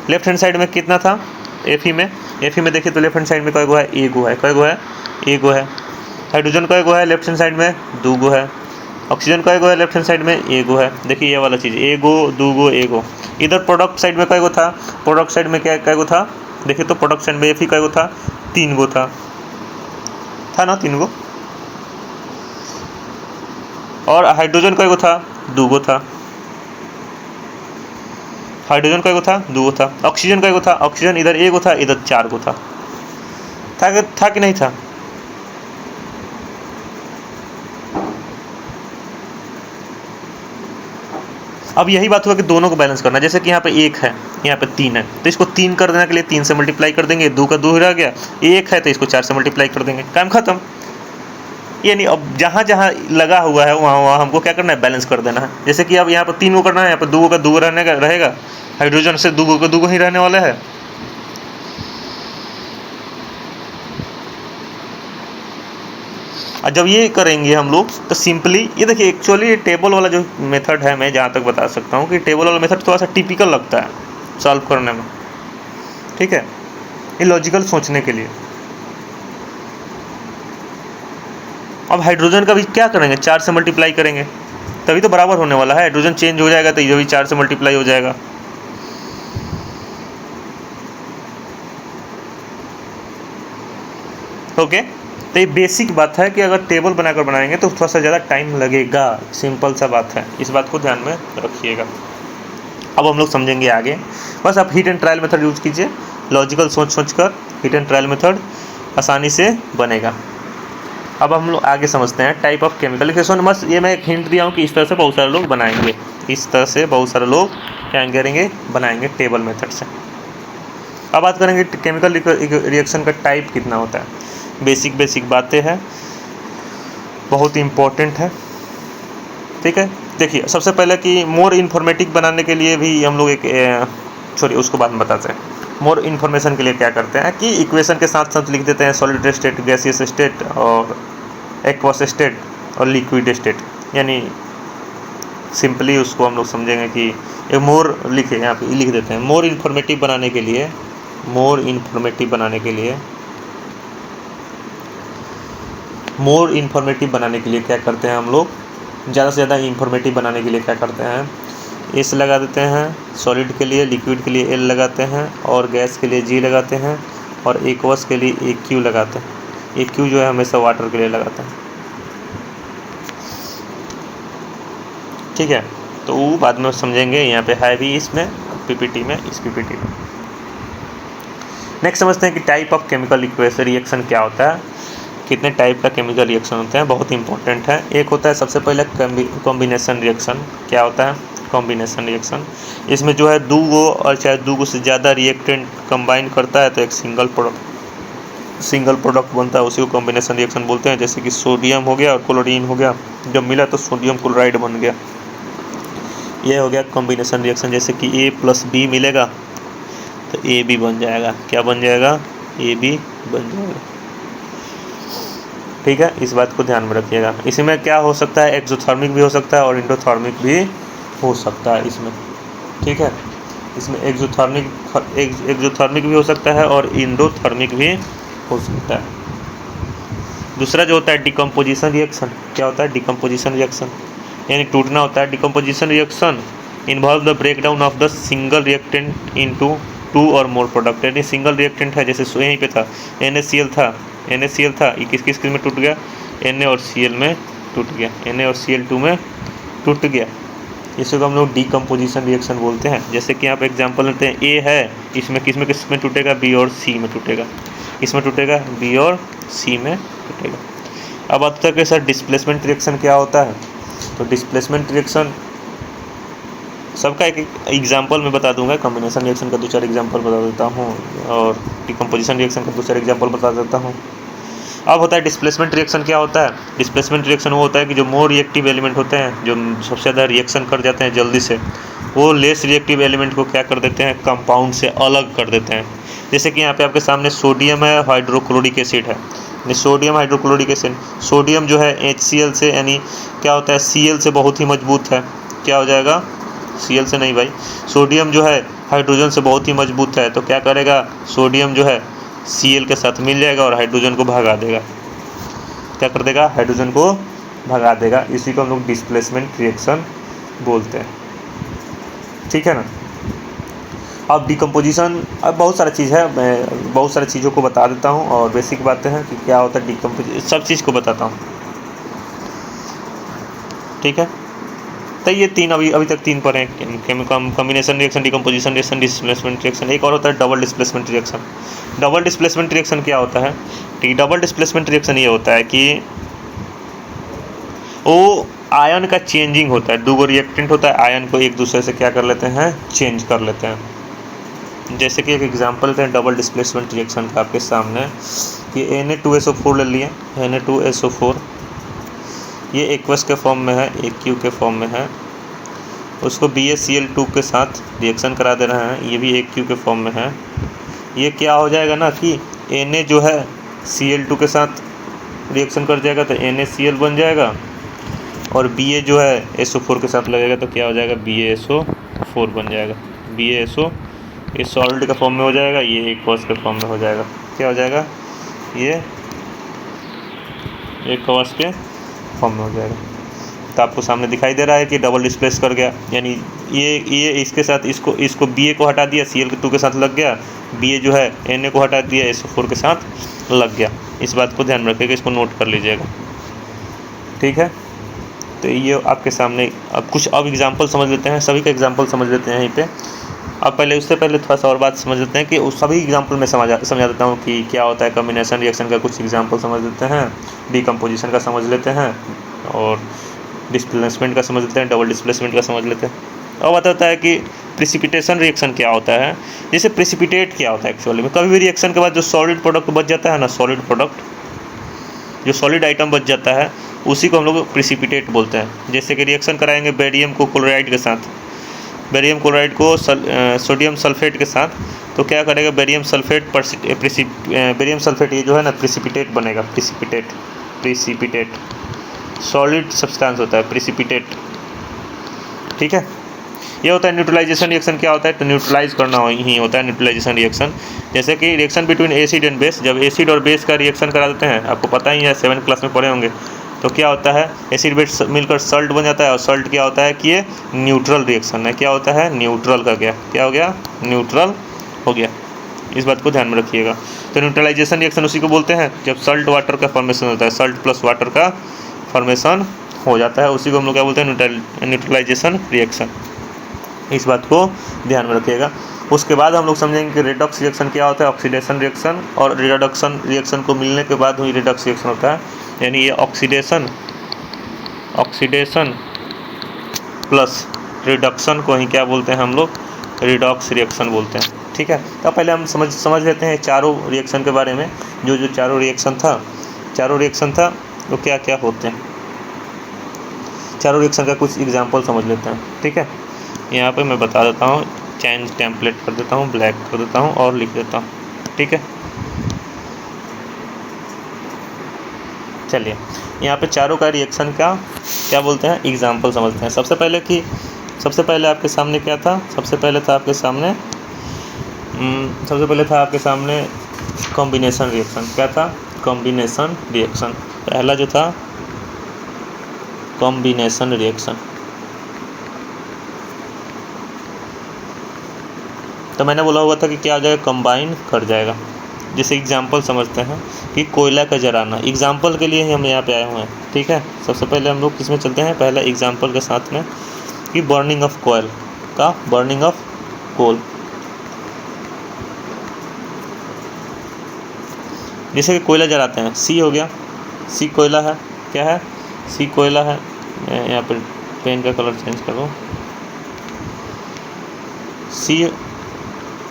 लेफ्ट हैंड साइड में कितना था Fe में देखिए तो लेफ्ट हैंड साइड में कई गो है, 1 गो है, कई गो है, 1 गो है। हाइड्रोजन कई गो है लेफ्ट हैंड साइड में, 2 गो है। ऑक्सीजन कई गो है लेफ्ट हैंड साइड में, 1 गो है। देखिए ये वाला चीज़ 1 गो, 2 गो, 1 गो। इधर प्रोडक्ट साइड में कई गो था, प्रोडक्ट साइड में कई गो था, देखिए तो प्रोडक्ट साइड में Fe कई गो था, 3 गो था ना, 3 गो। और हाइड्रोजन कई गो था, 2 गो था। हाइड्रोजन कई गो था, 2 गो था। ऑक्सीजन कई गो था, ऑक्सीजन इधर 1 गो था, इधर 4 गो था कि नहीं था? अब यही बात हुआ कि दोनों को बैलेंस करना, जैसे कि यहाँ पे 1 है, यहाँ पे 3 है, तो इसको 3 कर देने के लिए 3 से मल्टीप्लाई कर देंगे, 2 का 2 रह गया, 1 है तो इसको 4 से मल्टीप्लाई कर देंगे, काम खत्म। यानी अब जहाँ जहाँ लगा हुआ है वहाँ हमको क्या करना है, बैलेंस कर देना है। जैसे कि अब यहाँ पर 3 गो करना है, यहाँ पर 2 का 2 रहेगा, हाइड्रोजन से 2 का 2 ही रहने वाला है। और जब ये करेंगे हम लोग तो सिंपली ये देखिए, एक्चुअली टेबल वाला जो मेथड है, मैं जहाँ तक बता सकता हूँ कि टेबल वाला मेथड थोड़ा सा टिपिकल लगता है सॉल्व करने में। ठीक है, ये लॉजिकल सोचने के लिए। अब हाइड्रोजन का भी क्या करेंगे, 4 से मल्टीप्लाई करेंगे, तभी तो बराबर होने वाला है। हाइड्रोजन चेंज हो जाएगा तो ये भी 4 से मल्टीप्लाई हो जाएगा। ओके, तो ये बेसिक बात है कि अगर टेबल बनाकर बनाएंगे तो थोड़ा सा ज़्यादा टाइम लगेगा, सिंपल सा बात है, इस बात को ध्यान में रखिएगा। अब हम लोग समझेंगे आगे। बस आप hit and trial method use कीजिए, लॉजिकल सोच कर हिट एंड ट्रायल मेथड आसानी से बनेगा। अब हम लोग आगे समझते हैं टाइप ऑफ केमिकल इक्वेशन। बस ये मैं एक हिंट दिया हूँ कि इस तरह से बहुत सारे लोग बनाएंगे, क्या करेंगे, बनाएंगे टेबल मेथड से। अब बात करेंगे केमिकल रिएक्शन का टाइप कितना होता है। बेसिक बातें हैं, बहुत इम्पोर्टेंट है। ठीक है, देखिए सबसे पहले कि मोर इन्फॉर्मेटिव बनाने के लिए भी हम लोग छोड़िए उसको बाद में बताते हैं। मोर इन्फॉर्मेशन के लिए क्या करते हैं कि इक्वेशन के साथ साथ लिख देते हैं सॉलिड स्टेट, गैसियस स्टेट और एक्वस स्टेट और लिक्विड स्टेट। यानी सिंपली उसको हम लोग समझेंगे कि एक मोर लिखे, यहाँ पे लिख देते हैं, मोर इन्फॉर्मेटिव बनाने के लिए, मोर इन्फॉर्मेटिव बनाने के लिए, मोर इन्फॉर्मेटिव बनाने के लिए क्या करते हैं हम लोग, ज़्यादा से ज़्यादा इन्फॉर्मेटिव बनाने के लिए क्या करते हैं, एस लगा देते हैं, सॉलिड के लिए, लिक्विड के लिए एल लगाते हैं, और गैस के लिए जी लगाते हैं, और एक्वस के लिए ए क्यू लगाते हैं। ए क्यू जो है हमेशा वाटर के लिए लगाते हैं, ठीक है। तो वो बाद में समझेंगे, यहाँ पे है भी इसमें पीपीटी में, इस पीपीटी में। नेक्स्ट समझते हैं कि टाइप ऑफ केमिकल रिएक्शन क्या होता है, कितने टाइप का केमिकल रिएक्शन होते हैं, बहुत इंपॉर्टेंट है। एक होता है सबसे पहले कॉम्बिनेशन रिएक्शन। क्या होता है कॉम्बिनेशन रिएक्शन? इसमें जो है दो गो और चाहे दो गो से ज़्यादा रिएक्टेंट कंबाइन करता है तो एक सिंगल प्रोडक्ट बनता है, उसी को कॉम्बिनेशन रिएक्शन बोलते हैं। जैसे कि सोडियम हो गया और क्लोरीन हो गया, जब मिला तो सोडियम क्लोराइड बन गया, ये हो गया कॉम्बिनेशन रिएक्शन। जैसे कि A + B मिलेगा तो AB बन जाएगा। क्या बन जाएगा? AB बन जाएगा, ठीक है। इस बात को ध्यान में रखिएगा। इसमें क्या हो सकता है, एक्सोथर्मिक भी हो सकता है और इंडोथर्मिक भी हो सकता है इसमें, ठीक है। इसमें एक्सोथर्मिक भी हो सकता है और इंडोथर्मिक भी हो सकता है। दूसरा जो होता है डिकम्पोजिशन रिएक्शन। क्या होता है डिकम्पोजिशन रिएक्शन? यानी टूटना होता है। Decomposition reaction involve the breakdown of the single reactant into 2 और मोर प्रोडक्ट। यानी सिंगल रिएक्टेंट है, जैसे यहीं पे था NaCl था, ये किस किस में टूट गया? Na और Cl में टूट गया, Na और Cl2 में टूट गया। इसको हम लोग डिकम्पोजिशन रिएक्शन बोलते हैं। जैसे कि यहाँ पे एग्जांपल लेते हैं, A है, इसमें किस में टूटेगा? B और C में टूटेगा। इसमें टूटेगा B और C में टूटेगा। अब आता है कि सर डिस्प्लेसमेंट रिएक्शन क्या होता है? तो डिस्प्लेसमेंट रिएक्शन सबका एक एग्जांपल मैं बता दूंगा। कॉम्बिनेशन रिएक्शन का 2-4 एग्जांपल बता देता हूँ और डिकम्पोजिशन रिएक्शन का 2-4 एग्जांपल बता देता हूँ। अब होता है डिस्प्लेसमेंट रिएक्शन। क्या होता है डिस्प्लेसमेंट रिएक्शन? वो होता है कि जो मोर रिएक्टिव एलिमेंट होते हैं, जो सबसे ज़्यादा रिएक्शन कर जाते हैं जल्दी से, वो लेस रिएक्टिव एलिमेंट को क्या कर देते हैं? कंपाउंड से अलग कर देते हैं। जैसे कि यहाँ पे आपके सामने सोडियम है, हाइड्रोक्लोरिक एसिड है, सोडियम हाइड्रोक्लोरिक एसिड। सोडियम जो है HCl से, यानी क्या होता है, Cl से बहुत ही मजबूत है। क्या हो जाएगा? Cl से नहीं भाई, सोडियम जो है हाइड्रोजन से बहुत ही मजबूत है, तो क्या करेगा? सोडियम जो है Cl के साथ मिल जाएगा और हाइड्रोजन को भगा देगा। क्या कर देगा? हाइड्रोजन को भगा देगा। इसी को हम लोग डिस्प्लेसमेंट रिएक्शन बोलते हैं, ठीक है ना। अब डिकम्पोजिशन, अब बहुत सारा चीज़ है, मैं बहुत सारी चीज़ों को बता देता हूँ और बेसिक बातें हैं कि क्या होता है डिकम्पोजिशन, सब चीज़ को बताता हूँ, ठीक है। तो ये तीन अभी तक 3 पर हैं, combination reaction, decomposition reaction, displacement reaction. एक और होता है double displacement reaction. Double displacement reaction क्या होता है? ठीक, डबल डिस्प्लेसमेंट रिएक्शन ये होता है कि वो आयन का चेंजिंग होता है। 2 रिएक्टेंट होता है, आयन को एक दूसरे से क्या कर लेते हैं? चेंज कर लेते हैं। जैसे कि एक एग्जांपल लेते हैं डबल डिस्प्लेसमेंट रिएक्शन का आपके सामने कि Na2SO4 ले लिए, Na2SO4 ये एक्वस के फॉर्म में है, AQ के फॉर्म में है, उसको BaCl2 के साथ रिएक्शन करा दे रहे हैं, ये भी AQ के फॉर्म में है। ये क्या हो जाएगा ना कि Na जो है Cl2 के साथ रिएक्शन कर जाएगा तो NaCl बन जाएगा, और Ba जो है SO4 के साथ लगेगा तो क्या हो जाएगा? BaSO4 बन जाएगा। BaSO ये सॉलिड का फॉर्म में हो जाएगा, ये एक्वस के फॉर्म में हो जाएगा। क्या हो जाएगा? ये एक्वस के फॉर्म में हो जाएगा। तो आपको सामने दिखाई दे रहा है कि डबल डिस्प्लेस कर गया, यानी ये इसके साथ इसको Ba को हटा दिया, Cl2 के साथ लग गया, Ba जो है Na को हटा दिया, SO4 के साथ लग गया। इस बात को ध्यान रखिएगा, इसको नोट कर लीजिएगा, ठीक है। तो ये आपके सामने अब कुछ एग्जांपल समझ लेते हैं, सभी का एग्जांपल समझ लेते हैं यहीं पे। अब उससे पहले थोड़ा सा और बात समझ लेते हैं कि उस सभी एग्जांपल में समझा देता हूँ कि क्या होता है कॉम्बिनेशन रिएक्शन का। कुछ एग्जांपल समझ लेते हैं, डिकम्पोजिशन का समझ लेते हैं और डिस्प्लेसमेंट का समझ लेते हैं, डबल डिस्प्लेसमेंट का समझ लेते हैं। अब बताता है कि प्रेसिपिटेशन रिएक्शन क्या होता है। जैसे प्रेसिपिटेट क्या होता है एक्चुअली में, कभी भी रिएक्शन के बाद जो सॉलिड प्रोडक्ट बच जाता है ना, सॉलिड प्रोडक्ट, जो सॉलिड आइटम बच जाता है, उसी को हम लोग प्रेसिपिटेट बोलते हैं। जैसे कि रिएक्शन कराएंगे बेरियम को क्लोराइड के साथ, बेरियम क्लोराइड को सोडियम सल्फेट के साथ, तो क्या करेगा? बेरियम सल्फेट ये जो है ना प्रेसिपिटेट बनेगा, प्रेसिपिटेट। सॉलिड सब्सटेंस होता है, प्रेसिपिटेट। ठीक है, ये होता है न्यूट्रलाइजेशन रिएक्शन। क्या होता है, तो न्यूट्रलाइज करना ही होता है न्यूट्रलाइजेशन रिएक्शन। जैसे कि reaction between acid and base, जब एसिड और बेस का रिएक्शन करा देते हैं, आपको पता ही है 7th क्लास में पढ़े होंगे, तो क्या होता है, एसिड बेस मिलकर सॉल्ट बन जाता है, और सॉल्ट क्या होता है कि ये न्यूट्रल रिएक्शन है। क्या होता है, न्यूट्रल का क्या हो गया, न्यूट्रल हो गया। इस बात को ध्यान में रखिएगा। तो न्यूट्रलाइजेशन रिएक्शन उसी को बोलते हैं जब सॉल्ट वाटर का फॉर्मेशन होता है, सॉल्ट प्लस वाटर का फॉर्मेशन हो जाता है, उसी को हम लोग क्या बोलते हैं, न्यूट्रलाइजेशन रिएक्शन। इस बात को ध्यान में रखिएगा। उसके बाद हम लोग समझेंगे कि रेडॉक्स रिएक्शन क्या होता है, ऑक्सीडेशन रिएक्शन, और रिडक्शन रिएक्शन को मिलने के बाद ही रेडॉक्स रिएक्शन होता है। यानी ये ऑक्सीडेशन प्लस रिडक्शन को ही क्या बोलते हैं हम लोग, रिडॉक्स रिएक्शन बोलते हैं। ठीक है, तो पहले हम समझ लेते हैं चारों रिएक्शन के बारे में। जो चारों रिएक्शन था वो क्या क्या होते हैं, चारों रिएक्शन का कुछ एग्जाम्पल समझ लेते हैं। ठीक है, यहाँ पे मैं बता देता हूँ, चेंज टेम्पलेट कर देता हूँ, ब्लैक कर देता हूँ और लिख देता हूँ। ठीक है, चलिए यहाँ पे चारों का रिएक्शन का क्या बोलते हैं, एग्जाम्पल समझते हैं। सबसे पहले आपके सामने क्या था, सबसे पहले था आपके सामने कॉम्बिनेशन रिएक्शन। क्या था, कॉम्बिनेशन रिएक्शन। पहला जो था कॉम्बिनेशन रिएक्शन, तो मैंने बोला हुआ था कि क्या हो जाएगा, कंबाइन कर जाएगा। जैसे एग्जाम्पल समझते हैं कि कोयला का जलाना, एग्जाम्पल के लिए ही हम यहाँ पे आए हुए हैं। ठीक है, सबसे पहले हम लोग किसमें चलते हैं, पहले एग्जाम्पल के साथ में कि बर्निंग ऑफ कोयल का, बर्निंग ऑफ कोल। जैसे कि कोयला जलाते हैं, सी हो गया, सी कोयला है, क्या है, सी कोयला है। मैं यहाँ पर पेन का कलर चेंज कर दूँ,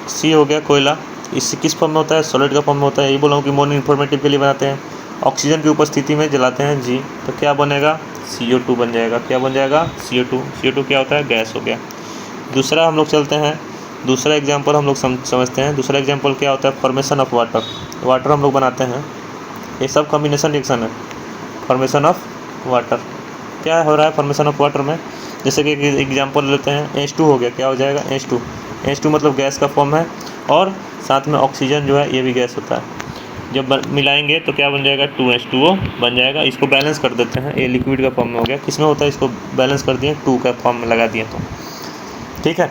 सी हो गया कोयला। इससे किस फॉर्म में होता है, सॉलिड का फॉर्म में होता है। ये बोला हूँ कि मोर इन्फॉर्मेटिव के लिए बनाते हैं। ऑक्सीजन की उपस्थिति में जलाते हैं, जी, तो क्या बनेगा, CO2 बन जाएगा। क्या बन जाएगा, CO2 क्या होता है, गैस हो गया। दूसरा हम लोग चलते हैं, दूसरा एग्जाम्पल हम लोग समझते हैं। दूसरा एग्जाम्पल क्या होता है, फॉर्मेशन ऑफ वाटर हम लोग बनाते हैं। ये सब कॉम्बिनेशन रिएक्शन है। फॉर्मेशन ऑफ वाटर, क्या हो रहा है फॉर्मेशन ऑफ वाटर में, जैसे कि एग्जाम्पल लेते हैं, H2 हो गया। क्या हो जाएगा, H2 मतलब गैस का फॉर्म है, और साथ में ऑक्सीजन जो है ये भी गैस होता है। जब मिलाएंगे तो क्या बन जाएगा, 2H2O बन जाएगा। इसको बैलेंस कर देते हैं, ये लिक्विड का फॉर्म में हो गया। किस में होता है, इसको बैलेंस कर दिए, 2 का फॉर्म में लगा दिए तो। ठीक है,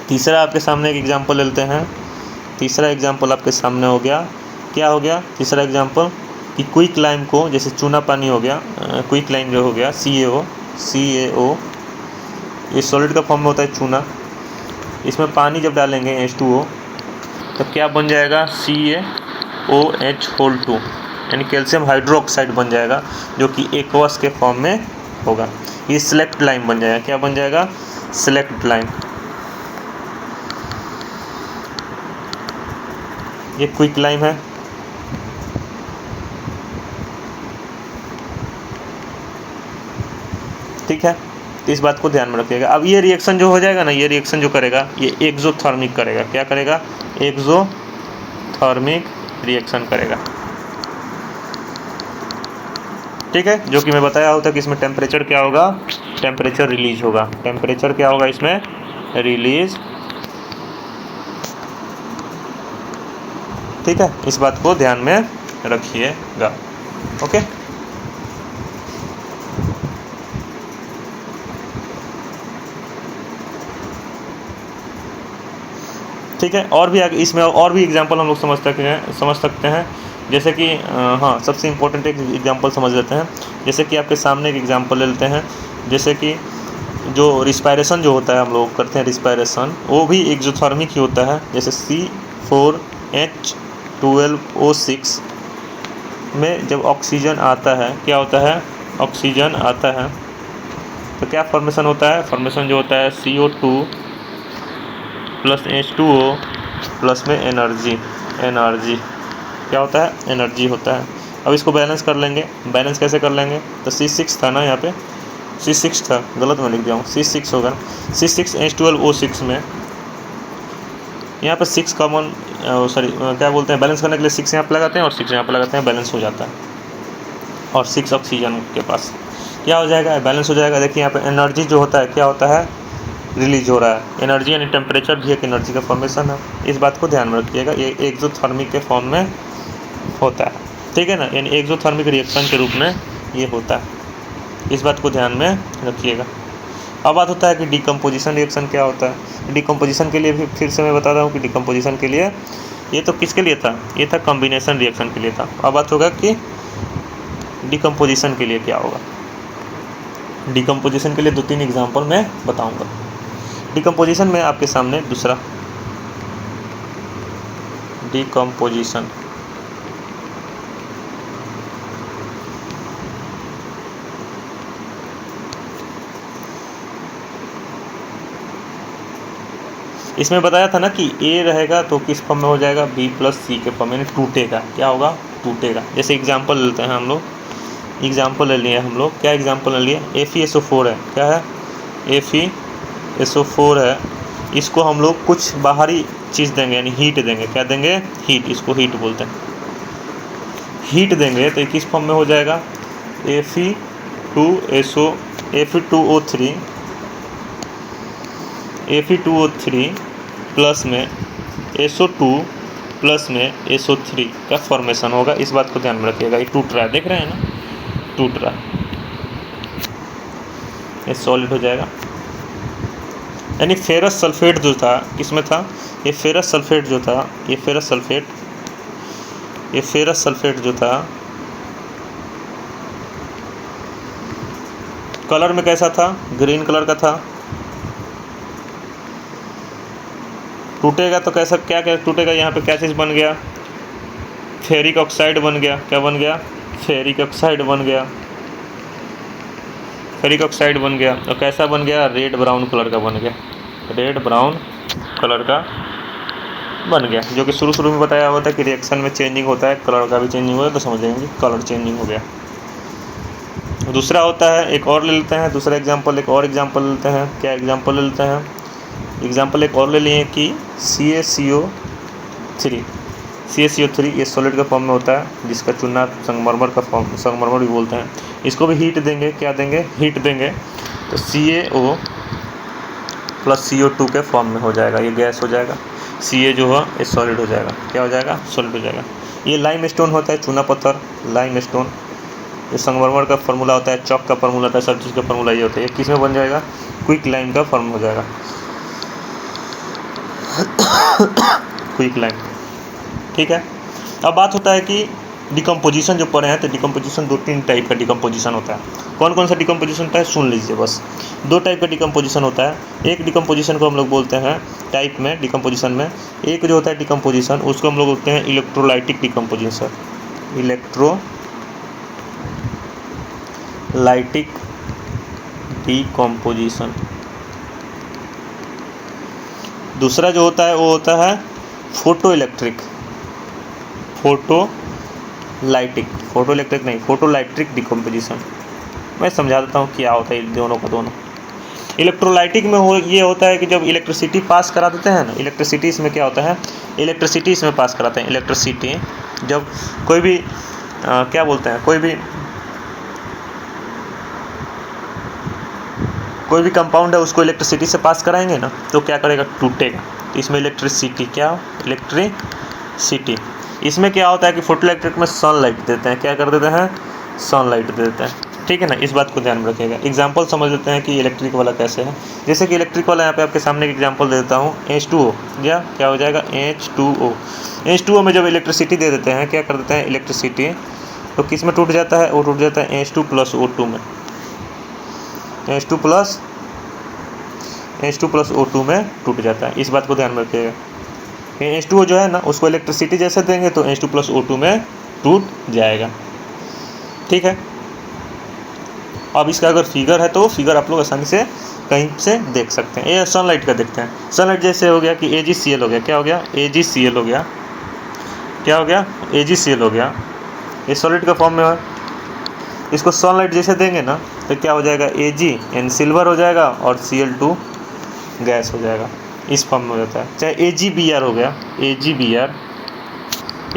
तीसरा आपके सामने एक एग्जाम्पल लेते हैं। तीसरा एग्जाम्पल आपके सामने हो गया, क्या हो गया तीसरा एग्जाम्पल, कि क्विक लाइम को, जैसे चूना पानी हो गया, क्विक लाइम जो हो गया, CaO, ये सॉलिड का फॉर्म में होता है चूना। इसमें पानी जब डालेंगे H2O तो क्या बन जाएगा, CaOH2, यानी कैल्शियम हाइड्रोक्साइड बन जाएगा, जो कि एक्वस के फॉर्म में होगा। ये सेलेक्ट लाइम बन जाएगा। क्या बन जाएगा, सेलेक्ट लाइम। ये क्विक लाइम है। ठीक है, तो इस बात को ध्यान में रखिएगा। अब ये रिएक्शन जो हो जाएगा ना, ये रिएक्शन जो करेगा, ये एक्सोथर्मिक करेगा। क्या करेगा, एक्सोथर्मिक रिएक्शन करेगा। ठीक है, जो कि मैं बताया होता कि इसमें टेम्परेचर क्या होगा, टेम्परेचर रिलीज होगा। टेम्परेचर क्या होगा इसमें, रिलीज। ठीक है, इस बात को ध्यान में रखिएगा। ओके, ठीक है, और भी आगे इसमें और भी एग्जांपल हम लोग समझ सकते हैं। जैसे कि हाँ, सबसे इम्पोर्टेंट एक एग्जांपल समझ लेते हैं। जैसे कि आपके सामने एक एग्जांपल ले लेते हैं। जैसे कि जो रिस्पायरेशन जो होता है, हम लोग करते हैं रिस्पायरेशन, वो भी एक्सोथर्मिक ही होता है। जैसे C4H12O6 में जब ऑक्सीजन आता है, क्या होता है, ऑक्सीजन आता है तो क्या फॉर्मेशन होता है, फॉर्मेशन जो होता है CO2 प्लस H2O प्लस में एनर्जी, क्या होता है, एनर्जी होता है। अब इसको बैलेंस कर लेंगे। बैलेंस कैसे कर लेंगे, तो C6 था ना, यहाँ पे C6 था, गलत मैं लिख दिया हूँ, C6 होगा। C6H12O6 में यहाँ पे 6 कॉमन, सॉरी क्या बोलते हैं, बैलेंस करने के लिए 6 यहाँ पे लगाते हैं और 6 यहाँ पे लगाते हैं, बैलेंस हो जाता है। और 6 ऑक्सीजन के पास, क्या हो जाएगा, बैलेंस हो जाएगा। देखिए यहाँ पे एनर्जी जो होता है क्या होता है, रिलीज हो रहा है। एनर्जी यानी टेम्परेचर भी एक एनर्जी का फॉर्मेशन है, इस बात को ध्यान में रखिएगा। ये एक्सोथर्मिक के फॉर्म में होता है, ठीक है ना, यानी एक्सोथर्मिक रिएक्शन के रूप में ये होता है, इस बात को ध्यान में रखिएगा। अब बात होता है कि डिकम्पोजिशन रिएक्शन क्या होता है। डिकम्पोजिशन के लिए भी फिर से मैं बता रहा हूँ कि डिकम्पोजिशन के लिए, ये तो किसके लिए था, ये था कॉम्बिनेशन रिएक्शन के लिए था। अब बात होगा कि डिकम्पोजिशन के लिए क्या होगा। डिकम्पोजिशन के लिए 2-3 एग्जाम्पल मैं बताऊंगा। डिकम्पोजिशन में आपके सामने दूसरा डिकम्पोजिशन, इसमें बताया था ना कि ए रहेगा तो किस फॉर्म में हो जाएगा, B+C के फॉर्म में, टूटेगा, क्या होगा, टूटेगा। जैसे एग्जाम्पल लेते हैं हम लोग, एग्जाम्पल ले लिए हम लोग, क्या एग्जाम्पल ले लिए, FeSO4 है, क्या है, FeSO4 है। इसको हम लोग कुछ बाहरी चीज़ देंगे, यानी हीट देंगे, क्या देंगे, हीट, इसको हीट बोलते हैं। हीट देंगे तो किस फॉर्म में हो जाएगा, Fe2O3 प्लस में SO2 प्लस में SO3 का फॉर्मेशन होगा, इस बात को ध्यान में रखिएगा। ये टूट रहा है, देख रहे हैं ना, टूट रहा है, ये सॉलिड हो जाएगा। यानी फेरस सल्फेट जो था, किसमें था, ये फेरस सल्फेट जो था, ये फेरस सल्फेट जो था कलर में कैसा था, ग्रीन कलर का था। टूटेगा तो कैसा, क्या क्या टूटेगा, यहाँ पे क्या चीज़ बन गया, फेरिक ऑक्साइड बन गया, क्या बन गया, फेरिक ऑक्साइड बन गया, फेरिक ऑक्साइड बन गया। और कैसा बन गया, रेड ब्राउन कलर का बन गया, रेड ब्राउन कलर का बन गया। जो कि शुरू में बताया हुआ था कि रिएक्शन में चेंजिंग होता है, कलर का भी चेंजिंग होता है, तो समझ जाएंगे कलर चेंजिंग हो गया। दूसरा होता है, एक और ले लेते हैं, दूसरा एग्जाम्पल, एक और एग्जाम्पल लेते हैं। क्या एग्जाम्पल ले लेते हैं, एग्जाम्पल एक और ले लिए कि CaCO3 ये सॉलिड का फॉर्म में होता है, जिसका चूना संगमरमर का फॉर्म, संगमरमर भी बोलते हैं। इसको भी हीट देंगे, क्या देंगे, हीट देंगे, तो CaO प्लस CO2 के फॉर्म में हो जाएगा, ये गैस हो जाएगा। Ca जो है ये सॉलिड हो जाएगा, क्या हो जाएगा, सॉलिड हो जाएगा। ये लाइम स्टोन होता है, चूना पत्थर, लाइम स्टोन, ये संगमरमर का फार्मूला होता है, चौक का फार्मूला होता है, सब चीज़ का फार्मूला ये होता है। ये किस में बन जाएगा, क्विक लाइम का फॉर्म हो जाएगा, क्विक लाइम, ठीक है। अब बात होता है कि डिकम्पोजिशन जो पढ़े हैं, तो डिकम्पोजिशन 2-3 टाइप का डिकम्पोजिशन होता है। कौन कौन सा डिकम्पोजिशन होता है, सुन लीजिए बस। 2 टाइप का डिकम्पोजिशन होता है। एक डिकम्पोजिशन को हम लोग बोलते हैं टाइप में, डिकम्पोजिशन में एक जो होता है डिकम्पोजिशन, उसको हम लोग बोलते हैं इलेक्ट्रोलाइटिक डिकम्पोजिशन, इलेक्ट्रोलाइटिक डिकम्पोजिशन। दूसरा जो होता है वो होता है फोटोइलेक्ट्रिक डिकम्पोजिशन। मैं समझा देता हूँ क्या होता है दोनों का दोनों। इलेक्ट्रोलाइटिक में ये होता है कि जब इलेक्ट्रिसिटी पास करा देते हैं ना, इलेक्ट्रिसिटी इसमें क्या होता है, इलेक्ट्रिसिटी इसमें पास कराते हैं। इलेक्ट्रिसिटी जब कोई भी क्या बोलते हैं, कोई भी कंपाउंड है उसको इलेक्ट्रिसिटी से पास कराएंगे ना, तो क्या करेगा, टूटेगा। तो इसमें इलेक्ट्रिसिटी, इसमें क्या होता है कि फोटोइलेक्ट्रिक में सनलाइट देते हैं, क्या कर देते हैं, सनलाइट दे देते हैं, ठीक है ना, इस बात को ध्यान में रखिएगा। एग्जाम्पल समझ लेते हैं कि इलेक्ट्रिक वाला कैसे है। जैसे कि इलेक्ट्रिक वाला यहाँ पे आपके सामने एक एग्जाम्पल दे देता हूँ, H2O, क्या हो जाएगा, H2O में जब इलेक्ट्रिसिटी दे देते हैं, क्या कर देते हैं, इलेक्ट्रिसिटी, तो किस में टूट जाता है, वो टूट जाता है H2 प्लस O2 में, H2 प्लस O2 में टूट जाता है, इस बात को ध्यान में रखिएगा। H2O जो है ना, उसको इलेक्ट्रिसिटी जैसे देंगे तो H2 प्लस O2 में टूट जाएगा, ठीक है। अब इसका अगर फिगर है तो फिगर आप लोग आसानी से कहीं से देख सकते हैं। ये सनलाइट का देखते हैं। सनलाइट जैसे हो गया कि AgCl हो गया, क्या हो गया, AgCl हो गया, क्या हो गया, AgCl हो गया, ये सॉलिड का फॉर्म में है। इसको सनलाइट जैसे देंगे ना तो क्या हो जाएगा, Ag सिल्वर हो जाएगा और Cl2 गैस हो जाएगा, इस फॉर्म में हो जाता है। चाहे AgBr हो गया, AgBr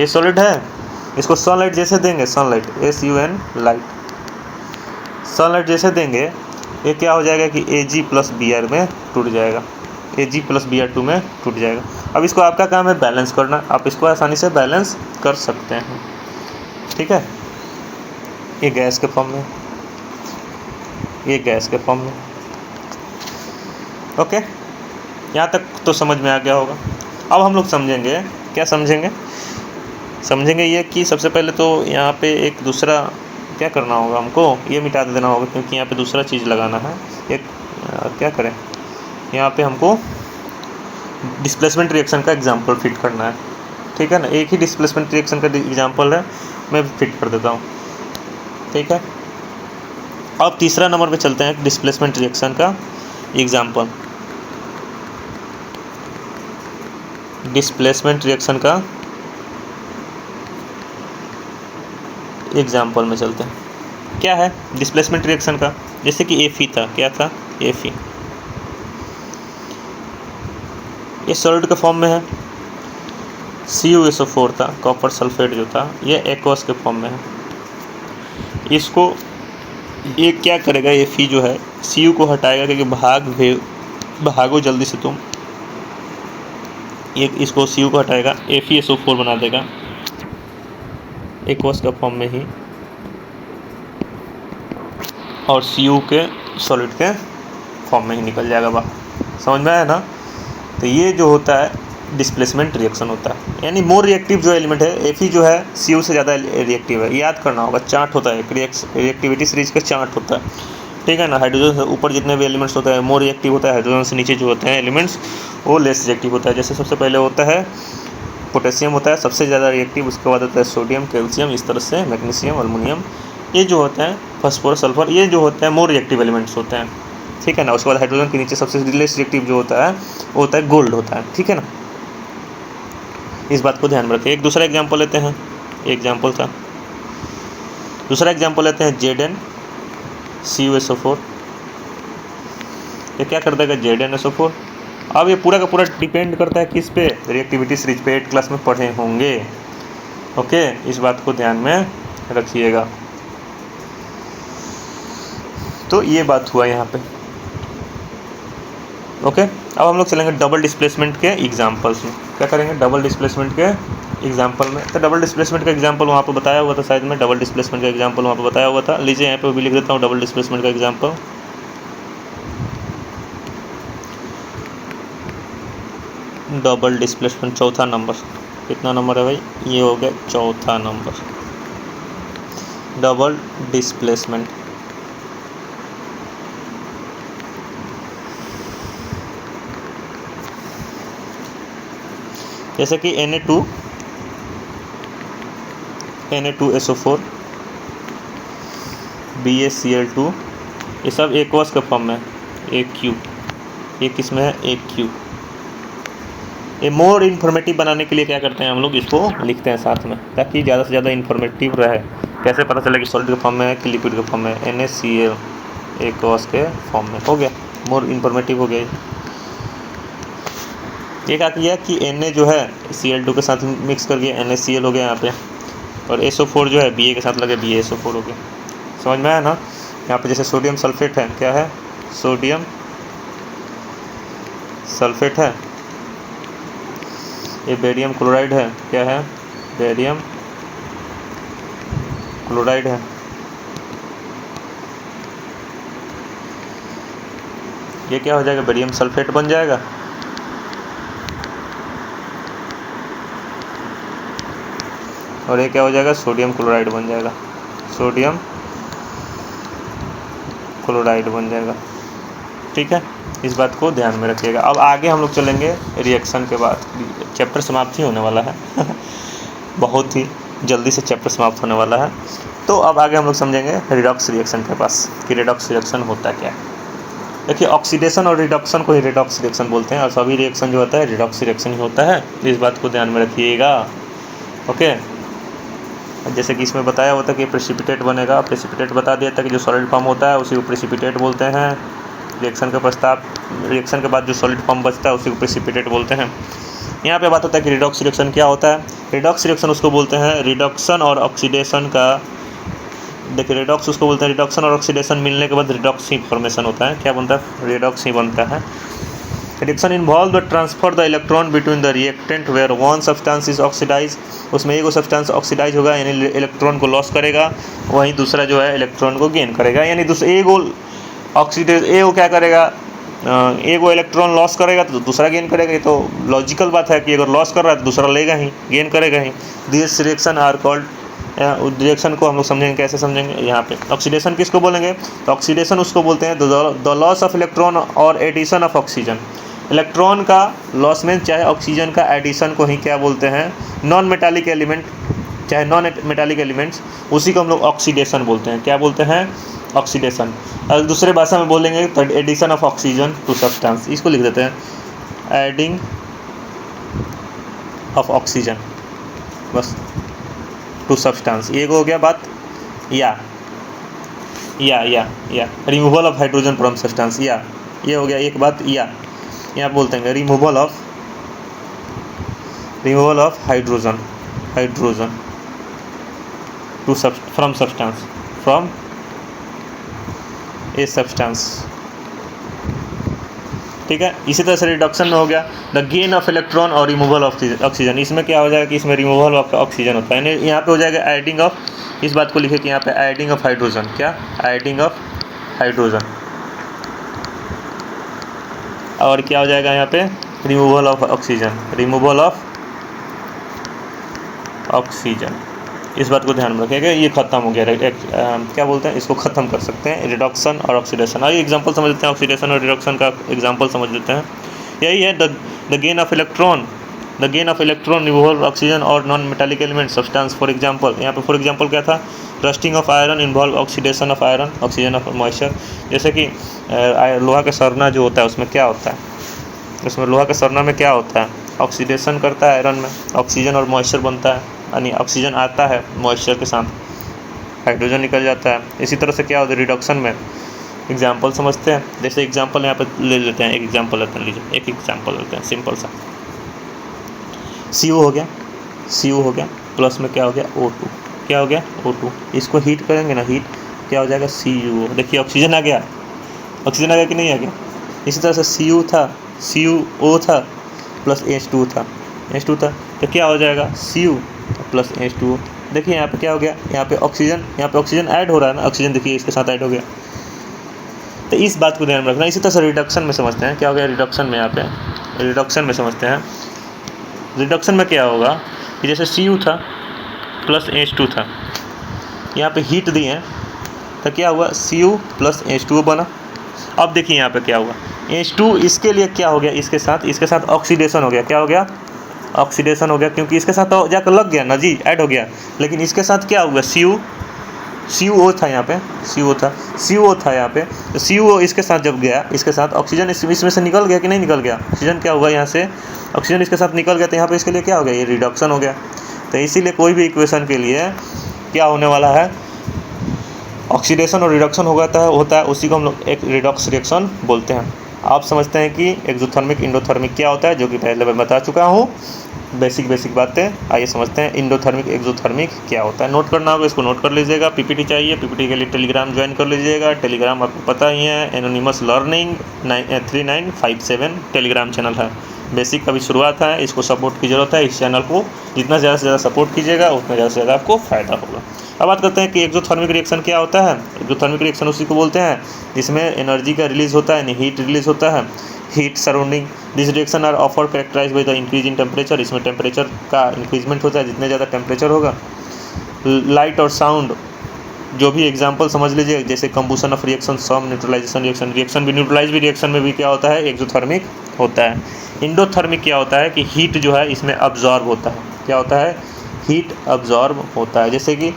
ये सॉलिड है, इसको सनलाइट जैसे देंगे, सनलाइट SUN लाइट, सनलाइट जैसे देंगे ये क्या हो जाएगा कि Ag + Br में टूट जाएगा, Ag + Br2 में टूट जाएगा। अब इसको आपका काम है बैलेंस करना, आप इसको आसानी से बैलेंस कर सकते हैं, ठीक है। ये गैस के फॉर्म में, ये गैस के फॉर्म में, ओके। यहाँ तक तो समझ में आ गया होगा। अब हम लोग समझेंगे, क्या समझेंगे, समझेंगे ये कि सबसे पहले तो यहाँ पे एक दूसरा क्या करना होगा, हमको ये मिटा देना होगा क्योंकि यहाँ पे दूसरा चीज़ लगाना है। एक क्या करें, यहाँ पे हमको डिस्प्लेसमेंट रिएक्शन का एग्जांपल फिट करना है, ठीक है ना। एक ही डिस्प्लेसमेंट रिएक्शन का एग्जांपल है, मैं फिट कर देता हूँ, ठीक है। अब तीसरा नंबर पे चलते हैं, डिस्प्लेसमेंट रिएक्शन का एग्जांपल, डिस्प्लेसमेंट रिएक्शन का एग्जांपल में चलते हैं। क्या है डिस्प्लेसमेंट रिएक्शन का, जैसे कि Fe था, क्या था Fe, ये सॉलिड के फॉर्म में है। CuSO4 था, कॉपर सल्फेट जो था, ये एक्वस के फॉर्म में है। इसको ये क्या करेगा, ये Fe जो है Cu को हटाएगा क्योंकि भागो जल्दी से तुम, ये इसको Cu को हटाएगा, FeSO4 बना देगा एक्वस का फॉर्म में ही, और Cu के सॉलिड के फॉर्म में ही निकल जाएगा बाहर। समझ में आया ना। तो ये जो होता है डिस्प्लेसमेंट रिएक्शन होता है, यानी मोर रिएक्टिव जो एलिमेंट है Fe जो है Cu से ज़्यादा रिएक्टिव है। याद करना होगा, चार्ट होता है, रिएक्टिविटी सीरीज का चार्ट होता है, ठीक है ना। हाइड्रोजन से ऊपर जितने भी एलिमेंट्स होते हैं मोर रिएक्टिव होता है, हाइड्रोजन से नीचे जो होते हैं एलिमेंट्स वो लेस रिएक्टिव होता है। जैसे सबसे पहले होता है पोटेशियम होता है सबसे ज़्यादा रिएक्टिव, उसके बाद होता है सोडियम, कैल्शियम, इस तरह से मैग्नीशियम, अल्मोनियम, ये जो होते हैं फास्फोरस, सल्फर, ये जो होते हैं मोर रिएक्टिव एलिमेंट्स होते हैं, ठीक है ना। उसके बाद हाइड्रोजन के नीचे सबसे लेस रिएक्टिव जो होता है वो होता है गोल्ड होता है, ठीक है ना। इस बात को ध्यान में रखें। एक दूसरा एग्जांपल लेते हैं, एग्जांपल था, दूसरा एग्जांपल लेते हैं ZnCuSO4, ये क्या कर देगा ZnSO4। अब ये पूरा का पूरा डिपेंड करता है किस पे, रिएक्टिविटी सीरीज पे, 8 क्लास में पढ़े होंगे, ओके। इस बात को ध्यान में रखिएगा। तो ये बात हुआ यहाँ पे, ओके। अब हम लोग चलेंगे डबल डिस्प्लेसमेंट के एग्जांपल्स में। क्या करेंगे, डबल डिस्प्लेसमेंट के एग्जांपल में। तो डबल डिस्प्लेसमेंट का एग्जांपल वहाँ पे बताया हुआ था शायद में, डबल डिस्प्लेसमेंट का एग्जांपल वहाँ पे बताया हुआ था। लीजिए यहाँ पे भी लिख देता हूँ डबल डिस्प्लेसमेंट का एग्जांपल। डबल डिस्प्लेसमेंट चौथा नंबर, कितना नंबर है भाई, ये हो गया चौथा नंबर, डबल डिस्प्लेसमेंट। जैसे कि Na2SO4 BaCl2, ये सब एक्वस के फॉर्म में AQ, ये किस में है AQ। ये मोर इन्फॉर्मेटिव बनाने के लिए क्या करते हैं हम लोग, इसको लिखते हैं साथ में ताकि ज़्यादा से ज़्यादा इन्फॉर्मेटिव रहे। कैसे पता चले कि सॉलिड के फॉर्म में है कि लिक्विड के फॉर्म में है, NaCl एक्वस के फॉर्म में, हो गया मोर इन्फॉर्मेटिव हो गया। ये क्या किया कि Na जो है Cl2 के साथ मिक्स कर गया, NaCl हो गया यहाँ पे, और SO4 जो है Ba के साथ लगे, BaSO4 हो गया। समझ में आया ना। यहाँ पे जैसे सोडियम सल्फेट है, क्या है सोडियम सल्फेट है, ये बेरियम क्लोराइड है, क्या है बेरियम क्लोराइड है, ये क्या हो जाएगा बेरियम सल्फेट बन जाएगा। और ये क्या हो जाएगा सोडियम क्लोराइड बन जाएगा, सोडियम क्लोराइड बन जाएगा, ठीक है। इस बात को ध्यान में रखिएगा। अब आगे हम लोग चलेंगे रिएक्शन के बाद, चैप्टर समाप्त ही होने वाला है बहुत ही जल्दी से चैप्टर समाप्त होने वाला है। तो अब आगे हम लोग समझेंगे रिडॉक्स रिएक्शन के पास कि रिडॉक्स रिएक्शन होता क्या है। देखिए ऑक्सीडेशन और रिडक्शन को ही रिडॉक्स रिएक्शन बोलते हैं, और सभी रिएक्शन जो होता है रिडॉक्स रिएक्शन ही होता है। इस बात को ध्यान में रखिएगा, ओके। जैसे कि इसमें बताया होता है कि प्रेसिपिटेट बनेगा, प्रेसिपिटेट बता दिया था कि जो सॉलिड फॉर्म होता है उसी को प्रेसिपिटेट बोलते हैं। रिएक्शन के बाद जो सॉलिड फॉर्म बचता है उसी को प्रेसिपिटेट बोलते हैं। यहाँ पे बात होता है कि रिडॉक्स रिएक्शन क्या होता है। रिडॉक्स रिएक्शन उसको बोलते हैं रिडक्शन और ऑक्सीडेशन का, देखिए रिडॉक्स उसको बोलते हैं रिडक्शन और ऑक्सीडेशन मिलने के बाद रिडॉक्स ही फॉर्मेशन होता है। क्या बनता है? रिडॉक्स ही बनता है। Reaction involve the transfer the electron between the reactant where one substance is oxidise, उसमें एगो सब्सटेंस ऑक्सीडाइज होगा यानी इलेक्ट्रॉन को लॉस करेगा, वहीं दूसरा जो है इलेक्ट्रॉन को गेन करेगा। यानी दूसरा एगो ऑक्सीडाइज एगो क्या करेगा, एगो इलेक्ट्रॉन लॉस करेगा तो दूसरा गेन करेगा। ये तो लॉजिकल बात है कि अगर लॉस कर रहा है तो दूसरा लेगा ही, गेन करेगा ही। This reaction are called, reaction को हम लोग समझेंगे, कैसे समझेंगे यहाँ पे। ऑक्सीडेशन किसको बोलेंगे? तो ऑक्सीडेशन उसको बोलते हैं द लॉस ऑफ इलेक्ट्रॉन और एडिशन ऑफ ऑक्सीजन। इलेक्ट्रॉन का लॉस में चाहे ऑक्सीजन का एडिशन को ही क्या बोलते हैं? नॉन मेटालिक एलिमेंट, चाहे नॉन मेटालिक एलिमेंट्स, उसी को हम लोग ऑक्सीडेशन बोलते हैं। क्या बोलते हैं? ऑक्सीडेशन। अगर दूसरे भाषा में बोलेंगे तो addition of oxygen to substance, इसको लिख देते हैं एडिंग ऑफ ऑक्सीजन, बस, टू सब्सटेंस। ये हो गया बात। या removal of hydrogen from substance, या ये हो गया एक बात। या यहाँ बोलते हैं removal of hydrogen to from substance, from a substance, ठीक है। इसी तरह से रिडक्शन में हो गया द गेन ऑफ इलेक्ट्रॉन और रिमूवल ऑफ ऑक्सीजन। इसमें क्या हो जाएगा कि इसमें रिमूवल ऑफ ऑक्सीजन होता है, यानी यहाँ पे हो जाएगा एडिंग ऑफ, इस बात को लिखे कि यहाँ पे एडिंग ऑफ हाइड्रोजन, क्या एडिंग ऑफ हाइड्रोजन, और क्या हो जाएगा यहाँ पे removal of oxygen, removal of oxygen. इस बात को ध्यान में रखिएगा, ये खत्म हो गया। क्या बोलते हैं इसको, ख़त्म कर सकते हैं रिडक्शन और ऑक्सीडेशन। आइए एग्जांपल समझ लेते हैं, ऑक्सीडेशन और रिडक्शन का एग्जांपल समझ लेते हैं। यही है the gain of electron, removal oxygen और non metallic element substance. For example यहाँ पे फॉर एग्जांपल क्या था? Rusting of iron involve oxidation of iron, oxygen of moisture. जैसे कि लोहा का सरना जो होता है उसमें क्या होता है, उसमें लोहा का सरना में क्या होता है? ऑक्सीडेशन करता है आयरन में, ऑक्सीजन और मॉइस्चर बनता है, यानी ऑक्सीजन आता है मॉइस्चर के साथ, हाइड्रोजन निकल जाता है। इसी तरह से क्या होता है रिडक्शन में? एग्जांपल समझते हैं। जैसे एग्जांपल यहाँ पे ले लेते हैं, एक एग्जांपल लेते हैं, लीजिए एक एग्जांपल लेते हैं सिंपल सा। CO हो गया, प्लस में क्या हो गया? O2, क्या हो गया? O2। इसको हीट करेंगे ना, हीट क्या हो जाएगा? CuO। देखिए ऑक्सीजन आ गया कि नहीं आ गया? इसी तरह से CuO था प्लस H2 था, तो क्या हो जाएगा? Cu plus H2O। देखिए यहाँ पे क्या हो गया? यहाँ पे ऑक्सीजन ऐड हो रहा है ना, ऑक्सीजन देखिए इसके साथ ऐड हो गया। तो इस बात को ध्यान में रखना। इसी तरह से रिडक्शन में समझते हैं क्या हो गया रिडक्शन में। यहाँ पे रिडक्शन में समझते हैं, रिडक्शन में क्या होगा कि जैसे Cu था प्लस H2 था, यहाँ पे हीट दिए हैं तो क्या हुआ? Cu प्लस H2O बना। अब देखिए यहाँ पे क्या हुआ? H2 इसके लिए क्या हो गया? इसके साथ ऑक्सीडेशन हो गया। क्या हो गया? ऑक्सीडेशन हो गया, क्योंकि इसके साथ तो जाकर लग गया ना जी, ऐड हो गया। लेकिन इसके साथ क्या हुआ? CuO था यहाँ पे, CuO था यहाँ पे, तो CuO इसके साथ जब गया, इसके साथ ऑक्सीजन इसमें से निकल गया कि नहीं निकल गया? ऑक्सीजन क्या हुआ यहाँ से? ऑक्सीजन इसके साथ निकल गया, तो यहाँ पे इसके लिए क्या हो गया? ये रिडक्शन हो गया। तो इसीलिए कोई भी इक्वेशन के लिए क्या होने वाला है? ऑक्सीडेशन और रिडक्शन होता है, उसी को हम लोग एक रिडॉक्स रिएक्शन बोलते हैं। आप समझते हैं कि एक्सोथर्मिक इंडोथर्मिक क्या होता है, जो कि पहले मैं बता चुका हूँ, बेसिक बातें। आइए समझते हैं इंडोथर्मिक एक्सोथर्मिक क्या होता है। नोट करना होगा, इसको नोट कर लीजिएगा। PPT चाहिए, PPT के लिए टेलीग्राम ज्वाइन कर लीजिएगा। टेलीग्राम आपको पता ही है, एनोनिमस लर्निंग 3957 टेलीग्राम चैनल है। बेसिक का भी शुरुआत है, इसको सपोर्ट की ज़रूरत है। इस चैनल को जितना ज़्यादा से ज़्यादा सपोर्ट कीजिएगा उतना ज़्यादा से ज़्यादा आपको फ़ायदा होगा। अब बात करते हैं कि एक्सोथर्मिक रिएक्शन क्या होता है। एक्सोथर्मिक रिएक्शन उसी को बोलते हैं जिसमें एनर्जी का रिलीज होता है, हीट रिलीज होता है, heat surrounding. This reaction are offer characterise by the increase in temperature. इसमें टेम्परेचर का इंक्रीजमेंट होता है, जितने ज़्यादा टेम्परेचर होगा। लाइट और साउंड, जो भी एग्जांपल समझ लीजिए, जैसे combustion of reaction, some neutralisation reaction भी, न्यूट्रलाइज भी रिएक्शन में भी क्या होता है? एक्सोथर्मिक होता है। इंडोथर्मिक क्या होता है कि हीट जो है इसमें अब्जॉर्ब होता है। क्या होता है? हीट अब्जॉर्ब होता है। जैसे कि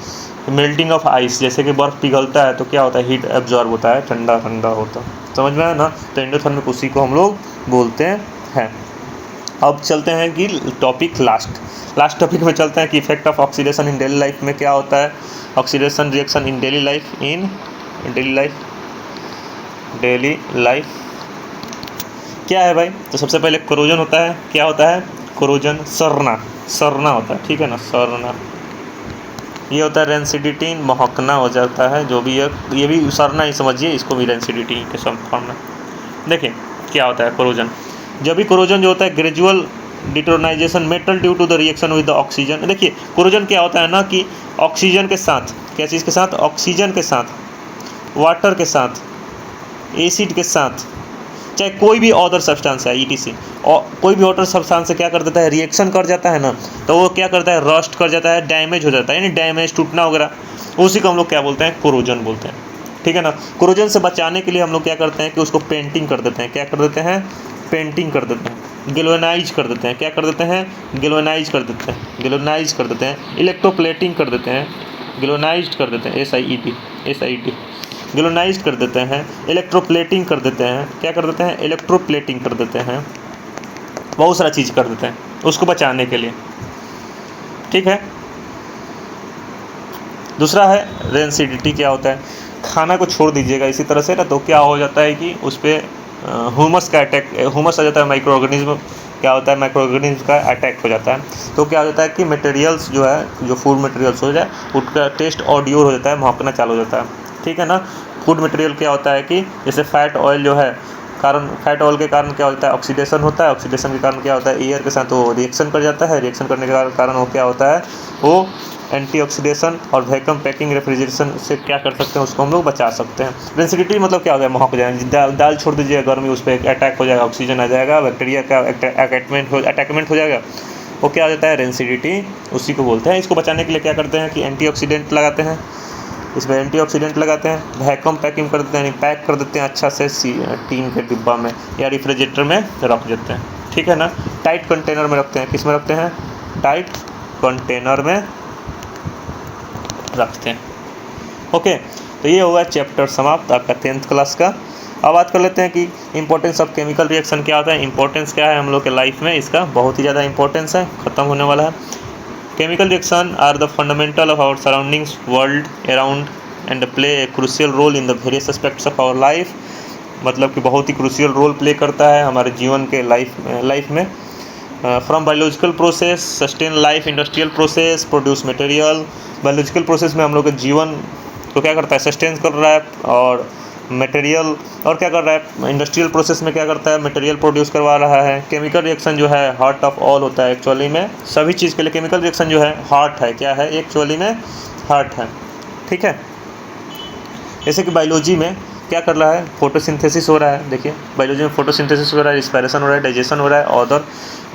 मेल्टिंग ऑफ आइस, जैसे कि बर्फ़ पिघलता है तो क्या होता है? हीट एब्जॉर्ब होता है, ठंडा होता है। समझ में आया ना? तो इंडोथर्मिक उसी को हम लोग बोलते हैं। अब चलते हैं कि टॉपिक लास्ट टॉपिक में चलते हैं कि effect of oxidation in daily life में क्या होता है। Oxidation reaction in daily life क्या है भाई? तो सबसे पहले कोरोजन होता है। क्या होता है? कोरोजन, सरना होता है, ठीक है ना, सरना। ये होता है रेंसिडिटी, महकना हो जाता है, जो भी ये भी सरना ही समझिए, इसको भी रेंसिडिटी के फॉर्म में। देखिए क्या होता है कोरोजन। जब भी कोरोजन जो होता है gradual deterioration metal due to the reaction with the oxygen. देखिए कोरोजन क्या होता है ना कि ऑक्सीजन के साथ, क्या चीज़ के साथ, ऑक्सीजन के साथ, वाटर के साथ, एसिड के साथ, चाहे कोई भी अदर सब्सटेंस है ईटीसी, और कोई भी अदर सब्सटेंस से क्या कर देता है, रिएक्शन कर जाता है ना, तो वो क्या करता है, रस्ट कर जाता है, डैमेज हो जाता है, यानी डैमेज, टूटना वगैरह, उसी को हम लोग क्या बोलते हैं, कोरोजन बोलते हैं, ठीक है ना। कोरोजन से बचाने के लिए हम लोग क्या करते हैं कि उसको पेंटिंग कर देते हैं, क्या कर देते हैं, पेंटिंग कर देते हैं, गैल्वेनाइज कर देते हैं, क्या कर देते हैं, गैल्वेनाइज कर देते हैं, गैल्वेनाइज कर देते हैं, इलेक्ट्रोप्लेटिंग कर देते हैं, गैल्वेनाइज कर देते हैं, SIED गैल्वेनाइज कर देते हैं, इलेक्ट्रोप्लेटिंग कर देते हैं, क्या कर देते हैं, इलेक्ट्रोप्लेटिंग कर देते हैं, बहुत सारा चीज़ कर देते हैं उसको बचाने के लिए, ठीक है। दूसरा है रेंसिडिटी। क्या होता है, खाना को छोड़ दीजिएगा इसी तरह से ना, तो क्या हो जाता है कि उस पर ह्यूमस का अटैक, ह्यूमस आ जाता है, माइक्रो ऑर्गेनिज्म, क्या होता है, माइक्रो ऑर्गेनिज्म का अटैक हो जाता है। तो क्या हो जाता है कि मटेरियल्स जो है, जो फूड मटेरियल्स हो जाए, उसका टेस्ट ऑडियोर हो जाता है, महकना चालू हो जाता है, ठीक है ना। फूड मटेरियल क्या होता है कि जैसे फैट ऑयल जो है, फैट ऑयल के कारण क्या होता है, ऑक्सीडेशन होता है, ऑक्सीडेशन के कारण क्या होता है, एयर के साथ वो रिएक्शन कर जाता है, रिएक्शन करने के कारण वो क्या होता है, वो एंटीऑक्सीडेशन और वैक्यूम पैकिंग रेफ्रिजरेशन से क्या कर सकते हैं, उसको हम लोग बचा सकते हैं। रेंसिडिटी मतलब क्या होता है, महक जाएगा, दाल छोड़ दीजिएगा गर्मी, उस पर अटैक हो जाएगा, ऑक्सीजन आ जाएगा, बैक्टीरिया का अटैकमेंट हो जाएगा, वो क्या हो जाता है, रेंसिडिटी, उसी को बोलते हैं। इसको बचाने के लिए क्या करते हैं कि एंटीऑक्सीडेंट लगाते हैं, इसमें एंटीऑक्सीडेंट लगाते हैं, वैक्यूम पैकिंग कर देते हैं, पैक कर देते हैं अच्छा से टीन के डिब्बा में या रेफ्रिजरेटर में रख देते हैं, ठीक है ना। टाइट कंटेनर में रखते हैं, किस में रखते हैं, टाइट कंटेनर में रखते हैं। ओके, तो ये हुआ चैप्टर समाप्त आपका 10th क्लास का। अब बात कर लेते हैं कि इंपॉर्टेंस ऑफ केमिकल रिएक्शन क्या होता है। इंपॉर्टेंस क्या है हम लोग के लाइफ में, इसका बहुत ही ज़्यादा इंपॉर्टेंस है, ख़त्म होने वाला है। Chemical reaction are the fundamental of our surroundings world around and play a crucial role in the various aspects of our life. मतलब कि बहुत ही क्रूशियल रोल प्ले करता है हमारे जीवन के लाइफ में। From biological process sustain life, industrial process produce material. Biological process में हम लोग के जीवन को क्या करता है, सस्टेन कर रहा है, और मटेरियल, और क्या कर रहा है, इंडस्ट्रियल प्रोसेस में क्या करता है, मटेरियल प्रोड्यूस करवा रहा है। केमिकल रिएक्शन जो है हार्ट ऑफ ऑल होता है एक्चुअली में, सभी चीज़ के लिए केमिकल रिएक्शन जो है हार्ट है, क्या है, एक्चुअली में हार्ट है, ठीक है। जैसे कि बायोलॉजी में क्या कर रहा है, फोटोसिंथेसिस हो रहा है। देखिए बायोलॉजी में फोटोसिंथेसिस हो रहा है, रिस्पायरेशन हो रहा है, डाइजेशन हो रहा है, अदर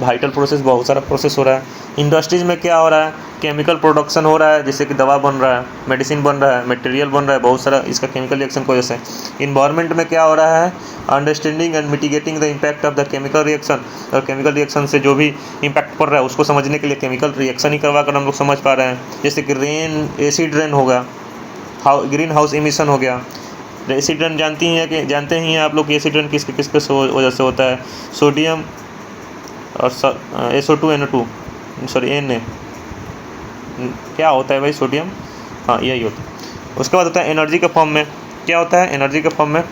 वाइटल प्रोसेस, बहुत सारा प्रोसेस हो रहा है। इंडस्ट्रीज में क्या हो रहा है, केमिकल प्रोडक्शन हो रहा है, जैसे कि दवा बन रहा है, मेडिसिन बन रहा है, मटेरियल बन रहा है, बहुत सारा इसका केमिकल रिएक्शन की वजह से। इन्वायरमेंट में क्या हो रहा है, understanding and mitigating the impact of the chemical reaction. और केमिकल रिएक्शन से जो भी इम्पैक्ट पड़ रहा है उसको समझने के लिए केमिकल रिएक्शन ही करवा कर हम लोग समझ पा रहे हैं। जैसे कि एसिड रेन होगा, ग्रीन हाउस इमिशन हो गया। एसिड रेन जानते ही हैं आप लोग, एसिड रेन किस वजह से होता है, सोडियम और SO2 सॉरी Na, क्या होता है भाई, सोडियम, हाँ यही होता है। उसके बाद होता है एनर्जी के फॉर्म में, क्या होता है एनर्जी के फॉर्म में,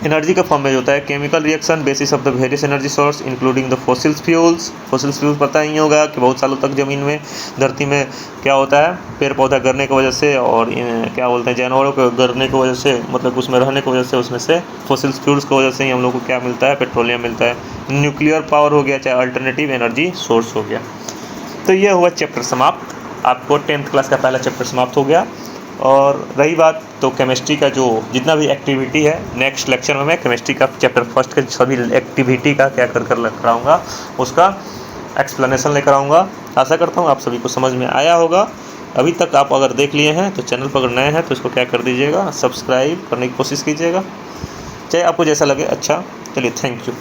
एनर्जी के फॉर्म में जो होता है chemical reaction basis of the various energy source including the fossil fuels. Fossil fuels पता ही होगा कि बहुत सालों तक ज़मीन में, धरती में क्या होता है, पेड़ पौधा गिरने की वजह से, और क्या बोलते हैं, जानवरों के गिरने की वजह से, मतलब उसमें रहने की वजह से, उसमें से फॉसिल फ्यूल्स की वजह से ही हम लोग को क्या मिलता है, पेट्रोलियम मिलता है। न्यूक्लियर पावर हो गया, चाहे अल्टरनेटिव एनर्जी सोर्स हो गया। तो ये हुआ चैप्टर समाप्त, आपको 10th क्लास का पहला चैप्टर समाप्त हो गया। और रही बात तो केमिस्ट्री का जो जितना भी एक्टिविटी है, नेक्स्ट लेक्चर में मैं केमिस्ट्री का चैप्टर फर्स्ट के सभी एक्टिविटी का क्या कर लेकर आऊँगा, उसका एक्सप्लेनेशन लेकर आऊँगा। आशा करता हूँ आप सभी को समझ में आया होगा। अभी तक आप अगर देख लिए हैं तो चैनल पर अगर नए हैं तो इसको क्या कर दीजिएगा, सब्सक्राइब करने की कोशिश कीजिएगा, चाहे आपको जैसा लगे। अच्छा चलिए, थैंक यू।